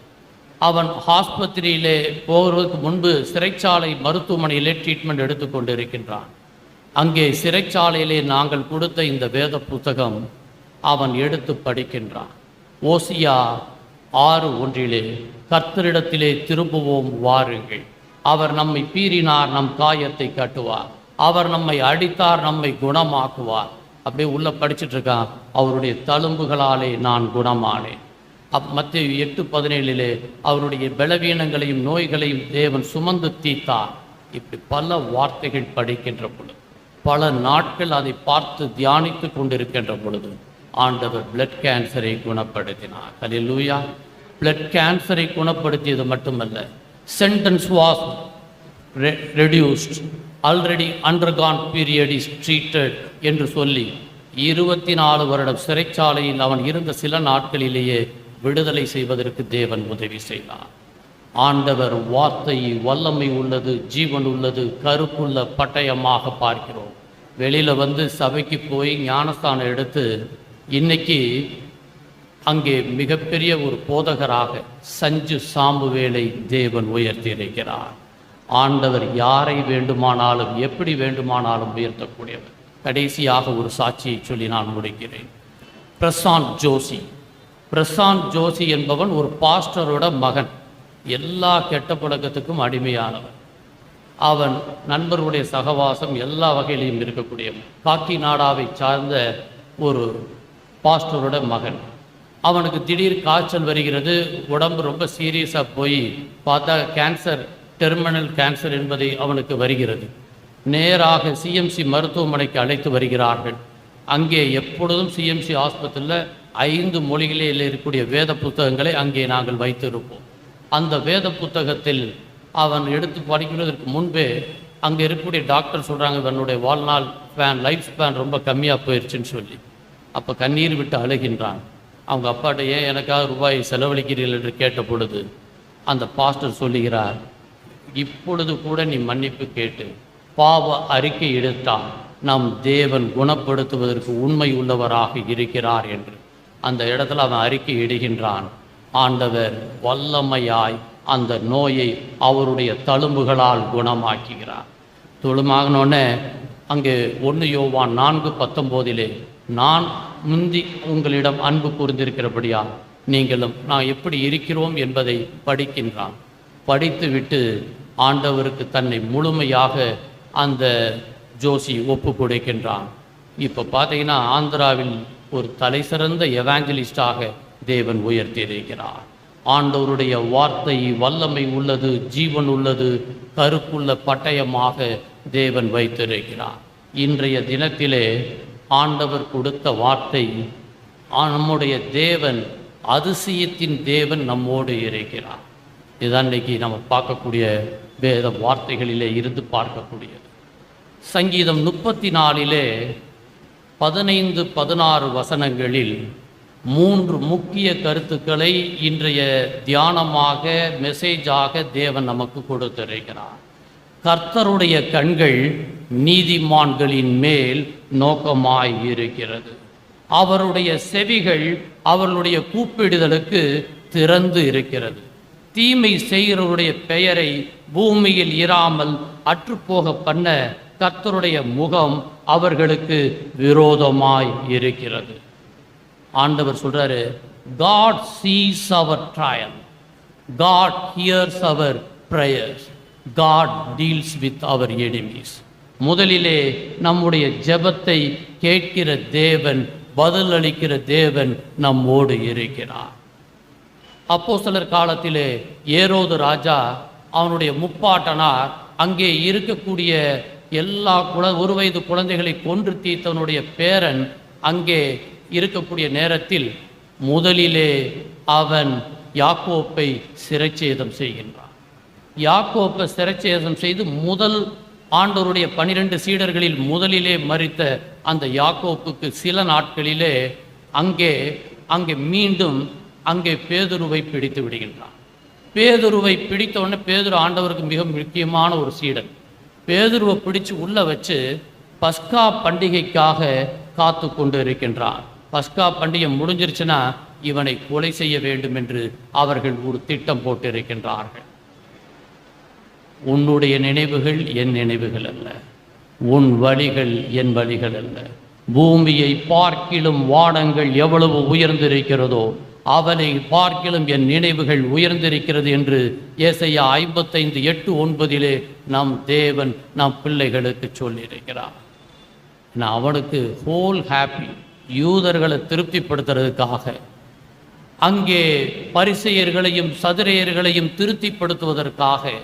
S14: அவன் ஆஸ்பத்திரியிலே போவதற்கு முன்பு சிறைச்சாலை மருத்துவமனையிலே ட்ரீட்மெண்ட் எடுத்துக்கொண்டு இருக்கின்றான். அங்கே சிறைச்சாலையிலே நாங்கள் கொடுத்த இந்த வேத புத்தகம் அவன் எடுத்து படிக்கின்றான். ஓசியா 6:1 கர்த்தரிடத்திலே திரும்புவோம் வாருங்கள், அவர் நம்மை பீறினார், நம் காயத்தை கட்டுவார், அவர் நம்மை அடித்தார், நம்மை குணமாக்குவார். அப்படியே உள்ள படிச்சுட்டு இருக்கான், அவருடைய தழும்புகளாலே நான் குணமானேன். மத்தேயு 8:17 அவருடைய பலவீனங்களையும் நோய்களையும் தேவன் சுமந்து தீர்த்தார். இப்படி பல வார்த்தைகள் படிக்கின்ற பொழுது, பல நாட்கள் அதை பார்த்து தியானித்து கொண்டிருக்கின்ற பொழுது ஆண்டவர் பிளட் கேன்சரை குணப்படுத்தினார். ஹல்லேலூயா. பிளட் கேன்சரை குணப்படுத்தியது மட்டுமல்ல, sentence was reduced. Already undergone period is treated என்று சொல்லி 24 வருடம் சிறைச்சாலையில் அவன் இருந்த சில நாட்களிலேயே விடுதலை செய்வதற்கு தேவன் உதவி செய்தார். ஆண்டவர் வார்த்தை வல்லமை உள்ளது, ஜீவன் உள்ளது, கருப்புள்ள பட்டயமாக பார்க்கிறோம். வெளியில் வந்து சபைக்கு போய் ஞானஸ்தானம் எடுத்து இன்னைக்கு அங்கே மிகப்பெரிய ஒரு போதகராக சஞ்சு சாம்புவேலை தேவன் உயர்த்தி இருக்கிறார். ஆண்டவர் யாரை வேண்டுமானாலும் எப்படி வேண்டுமானாலும் உயர்த்தக்கூடியவர். கடைசியாக ஒரு சாட்சியை சொல்லி நான் முடிக்கிறேன். பிரசாந்த் ஜோஷி என்பவன் ஒரு பாஸ்டரோட மகன். எல்லா கெட்ட பழக்கத்துக்கும் அடிமையானவன். அவன் நண்பர்களுடைய சகவாசம் எல்லா வகையிலையும் இருக்கக்கூடியவன். காக்கிநாடாவை சார்ந்த ஒரு பாஸ்டரோட மகன். அவனுக்கு திடீர் காய்ச்சல் வருகிறது. உடம்பு ரொம்ப சீரியஸாக போய் பார்த்தா கேன்சர், டெர்மினல் கேன்சர் என்பதை அவனுக்கு வருகிறது. நேராக சிஎம்சி மருத்துவமனைக்கு அழைத்து வருகிறார்கள். அங்கே எப்பொழுதும் சிஎம்சி ஆஸ்பத்திரியில் 5 மொழிகளில் இருக்கக்கூடிய வேத புத்தகங்களை அங்கே நாங்கள் வைத்திருப்போம். அந்த வேத புத்தகத்தில் அவன் எடுத்து படிக்கிறதுக்கு முன்பே அங்கே இருக்கக்கூடிய டாக்டர் சொல்கிறாங்க, இவனுடைய வாழ்நாள் லைஃப் ஸ்பேன் ரொம்ப கம்மியாக போயிடுச்சுன்னு சொல்லி. அப்போ கண்ணீர் விட்டு அழுகின்றான். அவங்க அப்பாட்ட ஏன் எனக்காக ரூபாய் செலவழிக்கிறீர்கள் என்று கேட்ட பொழுது அந்த பாஸ்டர் சொல்லுகிறார், இப்பொழுது கூட நீ மன்னிப்பு கேட்டு பாவ அறிக்கை எடுத்தால் நம் தேவன் குணப்படுத்துவதற்கு உண்மை உள்ளவராக இருக்கிறார் என்று. அந்த இடத்துல அவன் அறிக்கை இடுகின்றான். ஆண்டவர் வல்லமையாய் அந்த நோயை அவருடைய தழும்புகளால் குணமாக்குகிறார். தொழுமாகனோடனே அங்கே 1 யோவான் 4:19 நான் முந்தி உங்களிடம் அன்பு கூர்ந்திருக்கிறபடியா நீங்களும் நான் எப்படி இருக்கிறோம் என்பதை படிக்கின்றான். படித்துவிட்டு ஆண்டவருக்கு தன்னை முழுமையாக அந்த ஜோஷி ஒப்பு கொடுக்கின்றான். இப்போ பார்த்தீங்கன்னா ஆந்திராவில் ஒரு தலை சிறந்த எவாஞ்சலிஸ்டாக தேவன் உயர்த்தியிருக்கிறார். ஆண்டவருடைய வார்த்தை வல்லமை உள்ளது, ஜீவன் உள்ளது, கருப்புள்ள பட்டயமாக தேவன் வைத்திருக்கிறார். இன்றைய தினத்திலே ஆண்டவர் கொடுத்த வார்த்தை, நம்முடைய தேவன் அதிசயத்தின் தேவன் நம்மோடு இருக்கிறார். இதுதான் இன்றைக்கி நம்ம பார்க்கக்கூடிய வேத வார்த்தைகளிலே இருந்து பார்க்கக்கூடியது. சங்கீதம் 34 15-16 வசனங்களில் 3 முக்கிய கருத்துக்களை இன்றைய தியானமாக மெசேஜாக தேவன் நமக்கு கொடுத்திருக்கிறார். கர்த்தருடைய கண்கள் நீதிமான்களின் மேல் நோக்கமாய் இருக்கிறது. அவருடைய செவிகள் அவர்களுடைய கூப்பிடுதலுக்கு திறந்து இருக்கிறது. தீமை செய்கிறவருடைய பெயரை பூமியில் இராமல் அற்றுப்போக பண்ண கர்த்தருடைய முகம் அவர்களுக்கு விரோதமாய் இருக்கிறது. ஆண்டவர் சொல்றாரு, God sees our trial, God hears our prayers, God deals with our enemies. முதலிலே நம்முடைய ஜெபத்தை கேட்கிற தேவன், பதிலளிக்கிற தேவன் நம்மோடு இருக்கிறார். அப்போஸ்தலர் காலத்திலே ஏரோது ராஜா அவனுடைய முப்பாட்டனார் அங்கே இருக்கக்கூடிய எல்லா 1 வயது குழந்தைகளை கொன்று தீர்த்தவனுடைய பேரன் அங்கே இருக்கக்கூடிய நேரத்தில் முதலிலே அவன் யாக்கோப்பை சிறைச்சேதம் செய்கின்றான். யாக்கோப்பை சிறைச்சேதம் செய்து முதல் ஆண்டவருடைய 12 சீடர்களில் முதலிலே மரித்த அந்த யாக்கோப்புக்கு சில நாட்களிலே அங்கே மீண்டும் அங்கே பேதுருவை பிடித்து விடுகின்றான். பேதுருவை பிடித்த உடனே பேதுரு ஆண்டவருக்கு மிக முக்கியமான ஒரு சீடன். பேதுருவை பிடிச்சு உள்ள வச்சு பஸ்கா பண்டிகைக்காக காத்து கொண்டு இருக்கின்றான். பஸ்கா பண்டிகை முடிஞ்சிருச்சுன்னா இவனை கொலை செய்ய வேண்டும் என்று அவர்கள் ஒரு திட்டம் போட்டு இருக்கின்றார்கள். உன்னுடைய நினைவுகள் என் நினைவுகள் அல்ல, உன் வழிகள் என் வழிகள் அல்ல. பூமியை பார்க்கிலும் வானங்கள் எவ்வளவு உயர்ந்திருக்கிறதோ அவனை பார்க்கிலும் என் நினைவுகள் உயர்ந்திருக்கிறது என்று ஏசாயா 55:8-9 நம் தேவன் நம் பிள்ளைகளுக்கு சொல்லியிருக்கிறார். நான் அவனுக்கு ஹோல் ஹாப்பி. யூதர்களை திருப்திப்படுத்துறதுக்காக அங்கே பரிசேயர்களையும் சதுரேயர்களையும் திருப்திப்படுத்துவதற்காக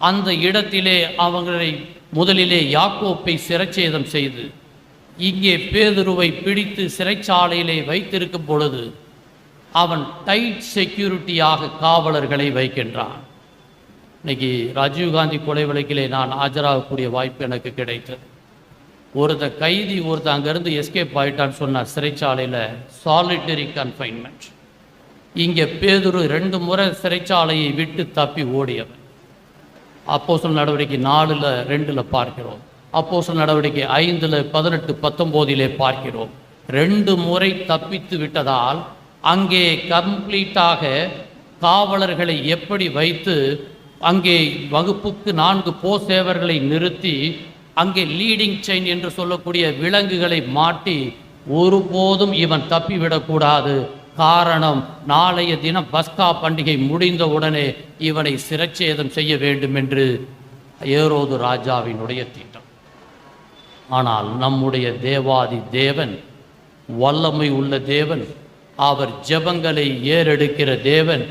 S14: அந்த இடத்திலே அவங்களை முதலிலே யாக்கோப்பை சிறைச்சேதம் செய்து இங்கே பேதுருவை பிடித்து சிறைச்சாலையிலே வைத்திருக்கும் பொழுது அவன் டைட் செக்யூரிட்டியாக காவலர்களை வைக்கின்றான். இன்னைக்கு ராஜீவ்காந்தி கொலை வழக்கிலே நான் ஆஜராகக்கூடிய வாய்ப்பு எனக்கு கிடைத்தது. கைதி ஒருத்தர் அங்கேருந்து எஸ்கேப் ஆகிட்டான்னு சொன்னார் சிறைச்சாலையில், சாலிட்டரி கன்ஃபைன்மெண்ட். இங்கே பேதுரு 2 முறை சிறைச்சாலையை விட்டு தப்பி ஓடியவர். அப்போஸ்தலர் நடவடிக்கை 4:2 பார்க்கிறோம். அப்போஸ்தலர் நடவடிக்கை 5:18-19 பார்க்கிறோம். 2 முறை தப்பித்து விட்டதால் அங்கே கம்ப்ளீட்டாக காவலர்களை எப்படி வைத்து அங்கே வகுப்புக்கு 4 போசேவர்களை நிறுத்தி அங்கே லீடிங் செயின் என்று சொல்லக்கூடிய விலங்குகளை மாட்டி ஒருபோதும் இவன் தப்பிவிடக்கூடாது. காரணம், நாளைய தினம் பஸ்கா பண்டிகை முடிந்த உடனே இவனை சிரச்சேதம் செய்ய வேண்டும் என்று ஏரோது ராஜாவினுடைய திட்டம். ஆனால் நம்முடைய தேவாதி தேவன் வல்லமை உள்ள தேவன், அவர் ஜெபங்களை ஏறெடுக்கிற தேவன்.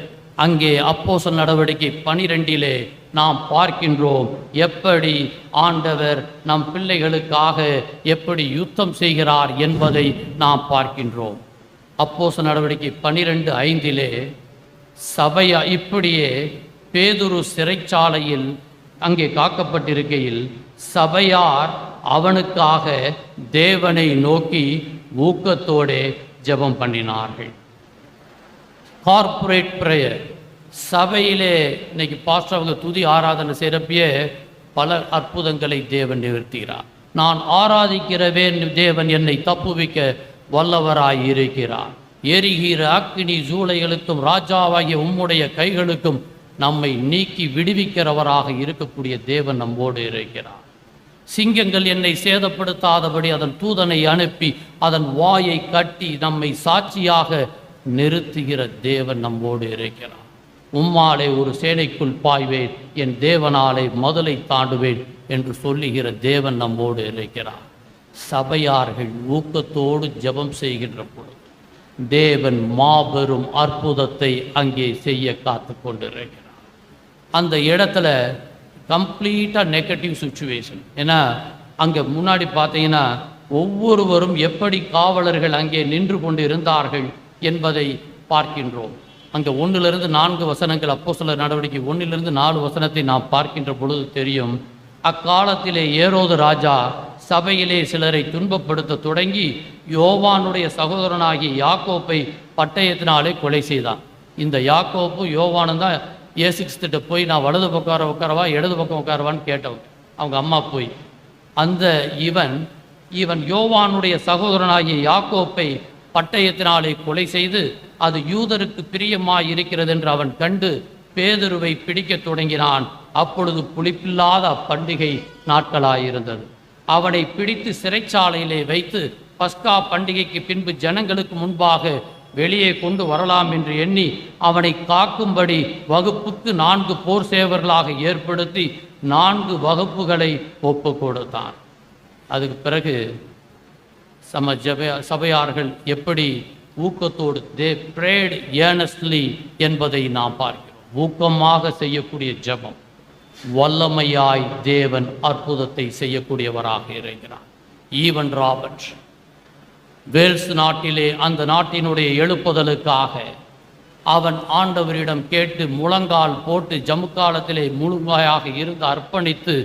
S14: அங்கே அப்போஸ்தலர் நடவடிக்கை 12 நாம் பார்க்கின்றோம் எப்படி ஆண்டவர் நம் பிள்ளைகளுக்காக எப்படி யுத்தம் செய்கிறார் என்பதை நாம் பார்க்கின்றோம். அப்போஸ்தலர் நடவடிக்கை 12:5 சபையா இப்படியே பேதுரு சிறைச்சாலையில் அங்கே காக்கப்பட்டிருக்கையில் சபையார் அவனுக்காக தேவனை நோக்கி ஊக்கத்தோடே ஜெபம் பண்ணினார்கள். கார்ப்பரேட் ப்ரேயர் சபையிலே இன்னைக்கு பாஸ்டர் அவங்க துதி ஆராதனை செய்கிறப்பயே பல அற்புதங்களை தேவன் நிகழ்த்துகிறார். நான் ஆராதிக்கிறவேன் தேவன் என்னை தப்புவிக்க வல்லவராய் இருக்கிறார். எரிகிற அக்கினி சூளைகளுக்கும் ராஜாவாகிய உம்முடைய கைகளுக்கும் நம்மை நீக்கி விடுவிக்கிறவராக இருக்கக்கூடிய தேவன் நம்மோடு இருக்கிறார். சிங்கங்கள் என்னை சேதப்படுத்தாதபடி அதன் தூதனை அனுப்பி அதன் வாயை கட்டி நம்மை சாட்சியாக நிறுத்துகிற தேவன் நம்மோடு இருக்கிறார். உம்மாலே ஒரு சேனைக்குள் பாய்வேன், என் தேவனாலே முதலை தாண்டுவேன் என்று சொல்லுகிற தேவன் நம்மோடு இருக்கிறார். சபையார்கள் ஊக்கத்தோடு ஜெபம் செய்கின்ற பொழுது தேவன் மாபெரும் அற்புதத்தை அங்கே செய்ய காத்து கொண்டிருக்கிறார். அந்த இடத்துல கம்ப்ளீட்டாக நெகட்டிவ் சுச்சுவேஷன். ஏன்னா அங்கே முன்னாடி பார்த்தீங்கன்னா ஒவ்வொருவரும் எப்படி காவலர்கள் அங்கே நின்று கொண்டு இருந்தார்கள் என்பதை பார்க்கின்றோம். அங்கே 1-4 வசனங்கள், அப்போஸ்தலர் நடவடிக்கை 1-4 வசனத்தை நாம் பார்க்கின்ற பொழுது தெரியும். அக்காலத்திலே ஏரோது ராஜா சபையிலே சிலரை துன்பப்படுத்த தொடங்கி யோவானுடைய சகோதரனாகிய யாக்கோப்பை பட்டயத்தினாலே கொலை செய்தான். இந்த யாக்கோப்பு யோவானும் தான் ஏசுகிறிஸ்துட்ட போய் நான் வலது பக்கம் உட்காரவா இடது பக்கம் உட்காரவான்னு கேட்டவங்க, அவங்க அம்மா போய். அந்த இவன் யோவானுடைய சகோதரனாகிய யாக்கோப்பை பட்டயத்தினாலே கொலை செய்து அது யூதருக்கு பிரியமாய் இருக்கிறது என்று அவன் கண்டு பேதுருவை பிடிக்க தொடங்கினான். அப்பொழுது புளிப்பில்லாத பண்டிகை நாட்களாயிருந்தது. அவனை பிடித்து சிறைச்சாலையிலே வைத்து பஸ்கா பண்டிகைக்கு பின்பு ஜனங்களுக்கு முன்பாக வெளியே கொண்டு வரலாம் என்று எண்ணி அவனை காக்கும்படி வகுப்புக்கு 4 போர் சேவர்களாக ஏற்படுத்தி 4 வகுப்புகளை ஒப்பு கொடுத்தான். அதுக்கு பிறகு சபையார்கள் எப்படி ஊக்கத்தோடு தே பிரேட் ஏர்னஸ்ட்லி என்பதை நாம் பார்க்கிறோம். ஊக்கமாக செய்யக்கூடிய ஜெபம் வல்லமையாய் தேவன் அற்புதத்தை செய்யக்கூடியவராக இருக்கிறார். ஈவன் ராபர்ட் வேல்ஸ் நாட்டிலே அந்த நாட்டினுடைய எழுப்புதலுக்காக அவன் ஆண்டவரிடம் கேட்டு முழங்கால் போட்டு ஜமுக்காலத்திலே முழுமையாக இருந்து அர்ப்பணித்து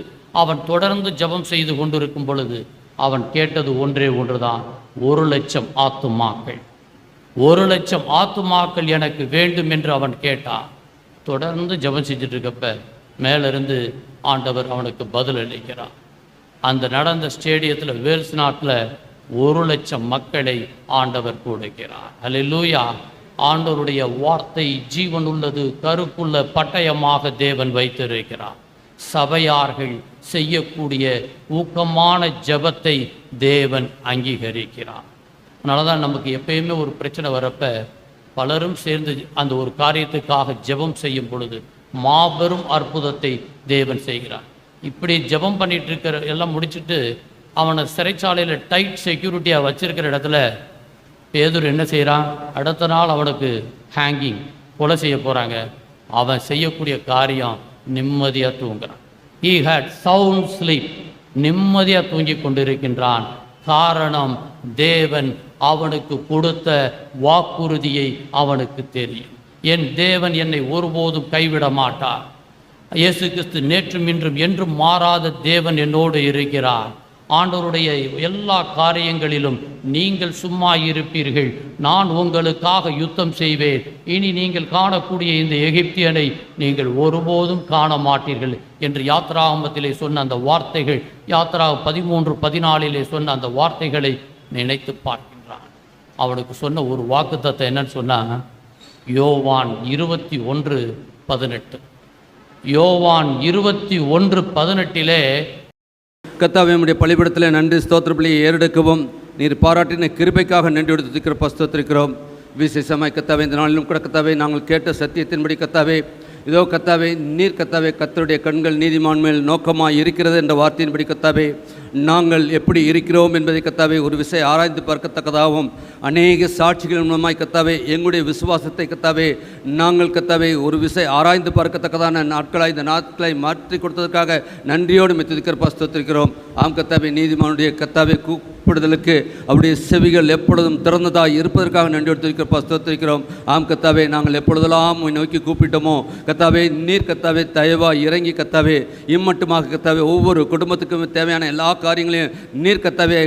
S14: அவன் தொடர்ந்து ஜெபம் செய்து கொண்டிருக்கும் பொழுது அவன் கேட்டது ஒன்றே ஒன்றுதான், 1,00,000 ஆத்துமாக்கள், 1,00,000 ஆத்துமாக்கள் எனக்கு வேண்டும் என்று அவன் கேட்டான். தொடர்ந்து ஜெபம் செஞ்சுட்டு இருக்கப்ப மேலிருந்து ஆண்டவர் அவனுக்கு பதில் அளிக்கிறார். அந்த நடந்த ஸ்டேடியத்தில் வேல்ஸ் நாட்டில் 1,00,000 மக்களை ஆண்டவர் கொடுக்கிறார். அல்லேலூயா. ஆண்டவருடைய வார்த்தை ஜீவன் உள்ளது, கருப்புள்ள பட்டயமாக தேவன் வைத்திருக்கிறார். சபையார்கள் செய்யக்கூடிய ஊக்கமான ஜெபத்தை தேவன் அங்கீகரிக்கிறார். அதனால தான் நமக்கு எப்பயுமே ஒரு பிரச்சனை வரப்ப பலரும் சேர்ந்து அந்த ஒரு காரியத்துக்காக ஜெபம் செய்யும் பொழுது மாபெரும் அற்புதத்தை தேவன் செய்கிறார். இப்படி ஜெபம் பண்ணிட்டு இருக்கிற எல்லாம் முடிச்சுட்டு அவனை சிறைச்சாலையில் டைட் செக்யூரிட்டியாக வச்சிருக்கிற இடத்துல பேதுரு என்ன செய்கிறான், அடுத்த நாள் அவனுக்கு ஹேங்கிங், கொலை செய்ய போகிறாங்க. அவன் செய்யக்கூடிய காரியம் நிம்மதியாக தூங்குறான். He had sound sleep. நிம்மதியாக தூங்கி கொண்டிருக்கின்றான். காரணம், தேவன் அவனுக்கு கொடுத்த வாக்குறுதியை அவனுக்கு தெரியும். என் தேவன் என்னை ஒருபோதும் கைவிட மாட்டார். இயேசு கிறிஸ்து நேற்றும் இன்றும் என்றும் மாறாத தேவன் என்னோடு இருக்கிறார். ஆண்டவருடைய எல்லா காரியங்களிலும் நீங்கள் சும்மா இருப்பீர்கள், நான் உங்களுக்காக யுத்தம் செய்வேன், இனி நீங்கள் காணக்கூடிய இந்த எகிப்தியனை நீங்கள் ஒருபோதும் காண மாட்டீர்கள் என்று யாத்ராகமத்திலே சொன்ன அந்த வார்த்தைகள், யாத்ரா 13:14 சொன்ன அந்த வார்த்தைகளை நினைத்து பார்க்கின்றான். அவனுக்கு சொன்ன ஒரு வாக்குத்தத்தம் என்னன்னு சொன்னா, யோவான் 21:18. யோவான் 21:18
S3: கர்த்தாவே உம்முடைய பலிபீடத்திலே நன்றி ஸ்தோத்திர பலியை ஏறெடுக்கவும் நீர் பாராட்டின கிருபைக்காக நன்றி எடுத்திருக்கிற ஸ்தோத்திரிக்கிறோம். விசேஷமாய் கர்த்தாவே இந்த நாளிலும் கூட கர்த்தாவே நாங்கள் கேட்ட சத்தியத்தின்படி கர்த்தாவே இதோ கர்த்தாவே நீர் கர்த்தாவே கர்த்தருடைய கண்கள் நீதிமான் மேல் நோக்கமாக இருக்கிறது என்ற வார்த்தையின்படி கர்த்தாவே நாங்கள் எப்படி இருக்கிறோம் என்பதை கர்த்தாவே ஒரு விசை ஆராய்ந்து பார்க்கத்தக்கதாகவும் அநேக சாட்சிகள் மூலமாய் கர்த்தாவே எங்களுடைய விசுவாசத்தை கர்த்தாவே நாங்கள் கர்த்தாவே ஒரு விசை ஆராய்ந்து பார்க்கத்தக்கதான நாட்களாய் இந்த நாட்களை மாற்றி கொடுத்ததற்காக நன்றியோடு மெத்திருக்கிற ஸ்தோத்திரிக்கிறோம். ஆம் கர்த்தாவே நீதிமானுடைய கர்த்தாவே கூப்பிடுதலுக்கு அவருடைய செவிகள் எப்பொழுதும் திறந்ததாக இருப்பதற்காக நன்றியோடு இருக்கிற ஸ்தோத்திரிக்கிறோம். ஆம் கர்த்தாவே நாங்கள் எப்பொழுதெல்லாம் நோக்கி கூப்பிட்டோமோ கர்த்தாவே நீர் கர்த்தாவே தயவாய் இறங்கி கர்த்தாவே இம்மட்டுமாக கர்த்தாவே ஒவ்வொரு குடும்பத்துக்கும் தேவையான எல்லா காரியங்களையும் நீர் கர்த்தாவே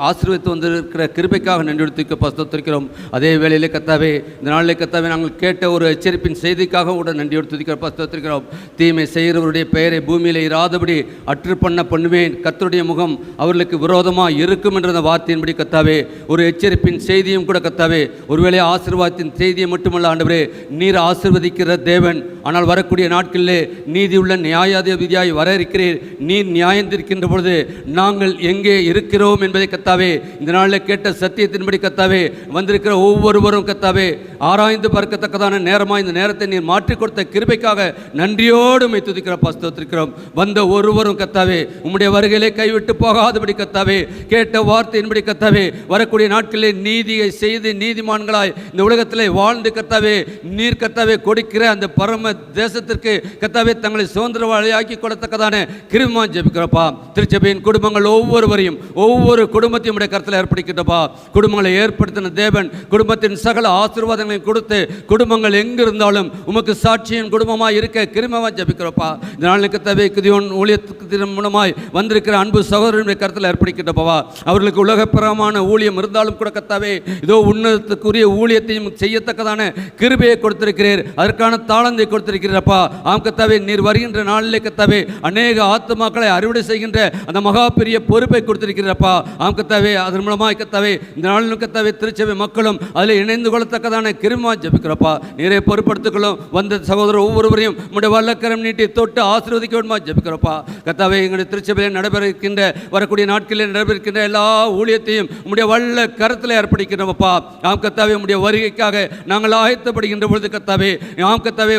S3: ஆசீர்வதித்து வந்திருக்கிற கிருபைக்காக நன்றி எடுத்து ஸ்தோத்திரிக்கிறோம். அதே வேளையிலே கர்த்தாவே இந்த நாளிலே கர்த்தாவே நாங்கள் கேட்ட ஒரு எச்சரிப்பின் செய்திக்காக கூட நன்றி எடுத்து ஸ்தோத்திரிக்கிறோம். தீமை செய்கிறவருடைய பெயரை பூமியிலே இராதபடி அற்று பண்ணுவேன், கர்த்தருடைய முகம் அவர்களுக்கு விரோதமாக இருக்கும் என்ற வார்த்தையின்படி கர்த்தாவே ஒரு எச்சரிப்பின் செய்தியும் கூட கர்த்தாவே ஒருவேளை ஆசீர்வாதத்தின் செய்தியை மட்டுமல்ல ஆண்டவரே நீர் ஆசீர்வதிக்கிற தேவன், ஆனால் வரக்கூடிய நாட்களிலே நீதியுள்ள நியாயாதிபதியாய் வர இருக்கிறீர். நீர் நியாயந்திருக்கின்ற பொழுது நாங்கள் எங்கே இருக்கிறோம் என்பதை கர்த்தாவே இந்த நாளில் கேட்ட சத்தியத்தின்படி கர்த்தாவே வந்திருக்கிற ஒவ்வொருவரும் கர்த்தாவே ஆராய்ந்து பார்க்கத்தக்கதான நேரமாக இந்த நேரத்தை நீர் மாற்றிக் கொடுத்த கிருபைக்காக நன்றியோடு துதிக்கிற ஸ்தோத்திரிக்கிறோம். வந்த ஒருவரும் கர்த்தாவே உம்முடைய வருகையிலே கைவிட்டு போகாதபடி கர்த்தாவே கேட்ட வார்த்தையின்படி கர்த்தாவே வரக்கூடிய நாட்களிலே நீதியை செய்து நீதிமான்களாய் இந்த உலகத்திலே வாழ்ந்து கர்த்தாவே நீர் கர்த்தாவே கொடுக்கிற அந்த பரம தேசத்திற்கு கர்த்தாவே தங்களை சுதந்திரவாளியாக்கி கொடுத்தக்கதான கிருபைமா ஜெபிக்கிறப்பா. திருச்சபையின் குடும்பங்கள் ஒவ்வொருவரையும் ஒவ்வொரு குடும்பத்தையும் உடைய கருத்தில் ஏற்படுத்திக்கிட்டப்பா. குடும்பங்களை ஏற்படுத்தின தேவன் குடும்பத்தின் சகல ஆசீர்வாதங்களையும் கொடுத்து குடும்பங்கள் எங்கிருந்தாலும் உமக்கு சாட்சியின் குடும்பமாக இருக்க கிருபைமா ஜெபிக்கிறப்பா. இந்த நாளில் கர்த்தாவே கிதியோன் ஊழியத்தின் மூலமாய் வந்திருக்கிற அன்பு சகோதரனுடைய கருத்தில் ஏற்படுத்திக்கிட்டப்பா. அவர்களுக்கு உலகப்பிரமான ஊழியம் இருந்தாலும் கூட கர்த்தாவே இதோ உன்னதத்துக்குரிய ஊழியத்தையும் செய்யத்தக்கதான கிருபையை கொடுத்திருக்கிறீர், அதற்கான தாளந்தை கொடுத்திருக்கிறப்பா. ஆம் கர்த்தாவே நீர் வருகின்ற நாளிலே கர்த்தாவே அநேக ஆத்துமாக்களை அறுவடை செய்கின்ற அந்த மகா பெரிய பொறுப்பை கொடுத்திருக்கிறப்பா. ஆம் கர்த்தாவே அதன் மூலமாய் கர்த்தாவே இந்த நாளிலும் கர்த்தாவே திருச்சபை மக்களும் அதில் இணைந்து கொள்ளத்தக்கதான கிருபைமா ஜெபிக்கிறப்பா. நீரை பொறுப்படுத்திக்கொள்ளும் வந்த சகோதரர் ஒவ்வொருவரையும் உடைய வல்லக்கரம் நீட்டி தொட்டு ஆசீர்வதிக்க வேண்டுமா ஜெபிக்கிறப்பா. கர்த்தாவே எங்களுடைய திருச்சபையில் நடைபெற இருக்கின்ற வரக்கூடிய நாட்களில் நடைபெறுகின்ற எல்லா ஊழியத்தையும் உடைய வல்ல கரத்தில் ஏற்படுத்திக்கிறோம்ப்பா. ஆம் கர்த்தாவே உடைய வருகைக்காக நாங்கள் ஆயத்தப்படுகின்ற பொழுது கர்த்தாவே ஆம் கர்த்தாவே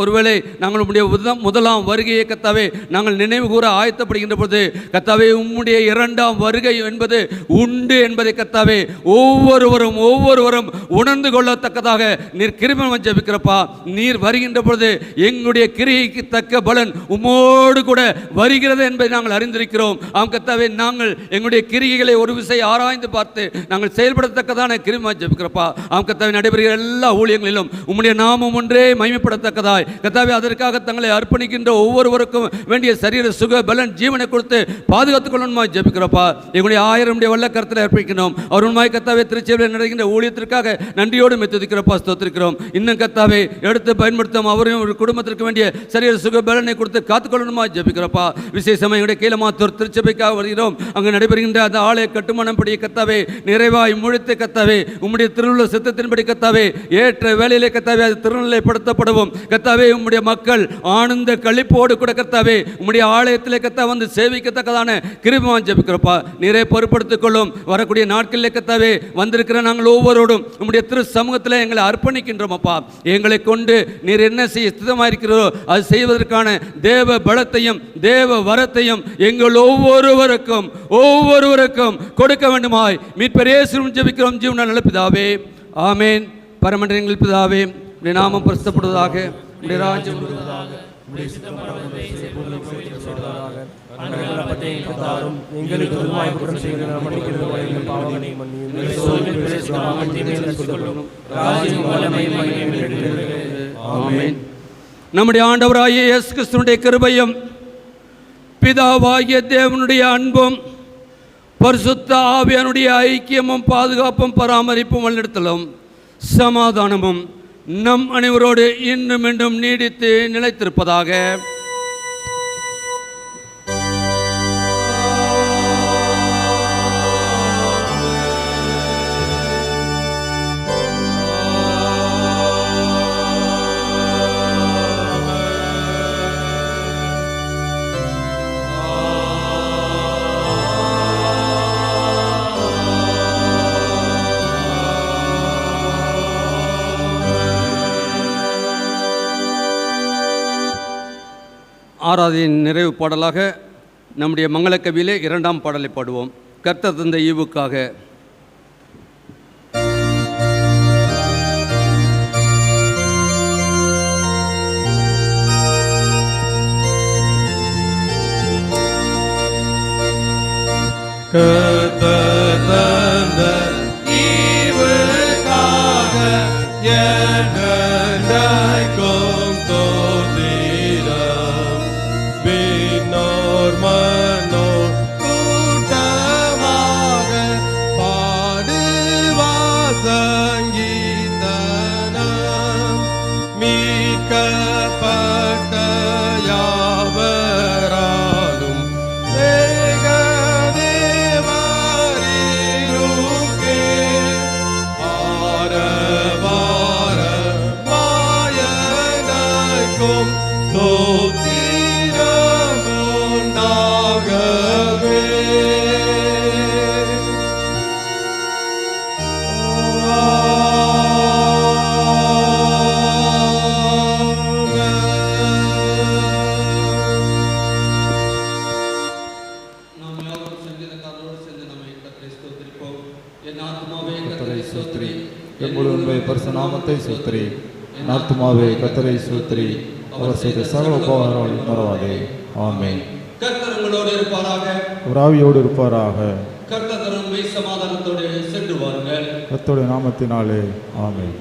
S3: ஒருவேளை நாங்கள் உம்முடைய முதலாம் வருகையை கர்த்தாவே நாங்கள் நினைவு கூற ஆயத்தப்படுகின்ற பொழுது கர்த்தாவே உம்முடைய இரண்டாம் வருகை என்பது உண்டு என்பதை கர்த்தாவே ஒவ்வொருவரும் உணர்ந்து கொள்ளத்தக்கதாக நீர் கிருபை ஜெபிக்கிறப்பா. நீர் வருகின்ற பொழுது எங்களுடைய கிரியைக்கு தக்க பலன் உம்மோடு கூட வருகிறது என்பதை நாங்கள் அறிந்திருக்கிறோம். ஆம் கர்த்தாவே நாங்கள் எங்களுடைய கிரியைகளை ஒரு விசை ஆராய்ந்து பார்த்து நாங்கள் செயல்படத்தக்கதான கிருபை ஜெபிக்கிறப்பா. ஆம் கர்த்தாவே நடைபெறுகிற எல்லா ஊழியங்களிலும் உம்முடைய நாமம் ஒன்றே மகிமைப்படத்தக்கதாய் கர்த்தாவே அதற்காக தங்களை அர்ப்பணிக்கின்ற ஒவ்வொருவருக்கும் வேண்டிய சரீர சுக பலன் ஜீவனை கொடுத்து பாதுகாத்துக் கொள்ளணுமா ஜெபிக்கிறப்பா. எங்களுடைய 1000 வல்ல கருத்தில் ஏற்படுத்திக்கிறோம். அவர் உண்மை கர்த்தாவே திருச்சபையில் நடக்கின்ற ஊழியத்திற்காக நன்றியோடு மெத்துதிக்கிறப்பா ஸ்தோத்திரிக்கிறோம். இன்னும் கர்த்தாவே எடுத்து பயன்படுத்தும் அவரையும் ஒரு குடும்பத்திற்கு வேண்டிய சரீர சுக பலனை கொடுத்து காத்துக்கொள்ளணுமா ஜெபிக்கிறப்பா. விசேஷமாக எங்களுடைய கீழமாத்தூர் திருச்சபைக்காக வருகிறோம். அங்கு நடைபெறுகின்ற அந்த ஆலய கட்டுமானப்படி கர்த்தாவே நிறைவாய் முழித்து கர்த்தாவே உம்முடைய திருவுள்ள சித்தத்தின்படி கர்த்தாவே ஏற்ற வேலையிலே கர்த்தாவே அது திருநிலைப்படுத்தப்படவும் கர்த்தாவே உம்முடைய மக்கள் ஆனந்த களிப்போடு கூட கர்த்தாவே உம்முடைய ஆலயத்திலே கர்த்தா வந்து சேவிக்கத்தக்கதான கிருபைமா ஜெபிக்கிறப்பா. நீரே பொறுப்படுத்திக் கொள்ளும். வரக்கூடிய நாட்களிலே கர்த்தாவே வந்திருக்கிற நாங்கள் ஒவ்வொருவரும் உம்முடைய திரு சமூகத்தில் எங்களை அர்ப்பணிக்கின்றோம் அப்பா. எங்களை கொண்டு நீர் என்ன செய்ய சித்தமாக இருக்கிறதோ அது செய்வதற்கான தேவ பலத்தையும் தேவ வரத்தையும் எங்கள் ஒவ்வொருவருக்கும் கொடுக்க வேண்டுமாய் மீட்பர் இயேசுவின் ஜெபிக்கிறோம் ஜீவன நல்ல பிதாவே, ஆமேன். பரமண்டலங்கள் பிதாவே, உம்முடைய நாமம் பரிசுத்தப்படுவதாக, உம்முடைய ராஜ்யம் வருவதாக, உம்முடைய சித்தம் பரலோகத்திலே செய்யப்படுவதாக. எங்களுக்கு உண்மையாய் குற்றம் செய்கிற மன்னிக்கிறது எங்கள் பாவங்களை மன்னியும். எங்களை சோதனையில் பிரவேசிக்காமல் தீமையில் ரட்சித்துக் கொள்ளும். ராஜ்யம் வல்லமை மகிமை என்றென்றைக்கும். ஆமென். நம்முடைய ஆண்டவராகிய இயேசு கிறிஸ்துவினுடைய கிருபையும் பிதாவாகிய தேவனுடைய அன்பும் பரிசுத்த ஆவியானுடைய ஐக்கியமும் பாதுகாப்பும் பராமரிப்பும் வழிநடத்தலும் சமாதானமும் நம் அனைவரோடு இன்னும் மீண்டும் நீடித்து நிலைத்திருப்பதாக. ஆராதனையின் நிறைவு பாடலாக நம்முடைய மங்களக்கவியிலே 2ஆம் பாடலை பாடுவோம். கர்த்தர் தந்த ஈவுக்காக.
S2: கர்த்தர் தந்த ஈவுக்காக என்றென்றைக்கும் தோத்திரம். விண்ணோர் மண்ணோர் கூட்டமாக பாடுவார் சங்கீதனம். மீட்கப்பட்ட யாவராலும் தேவதேவரிருக்கே ஆரவாரமாயனக்கும் ஸ்தோத்திரமுண்டாகவே.
S3: நாம் யாவரும் சங்கீதக்காரரோடு சேர்ந்து நம்மை கர்த்தரை ஸ்தோத்திரிப்போம். என் ஆத்துமாவே கர்த்தரை ஸ்தோத்திரி,
S15: எப்பொழுதுமே பரிசு நாமத்தை சோத்திரி. என் ஆத்துமாவே கர்த்தரை சோத்திரி, அவர் செய்த சகல உபகாரங்களை மறவாதே. ஆமென்.
S3: கர்த்தர் உங்களோடு இருப்பாராக.
S15: உராவியோடு இருப்பாராக.
S3: கர்த்தர் தரும் மெய் சமாதானத்தோடு சென்று வாருங்கள்.
S15: கர்த்தருடைய நாமத்தினாலே ஆமென்.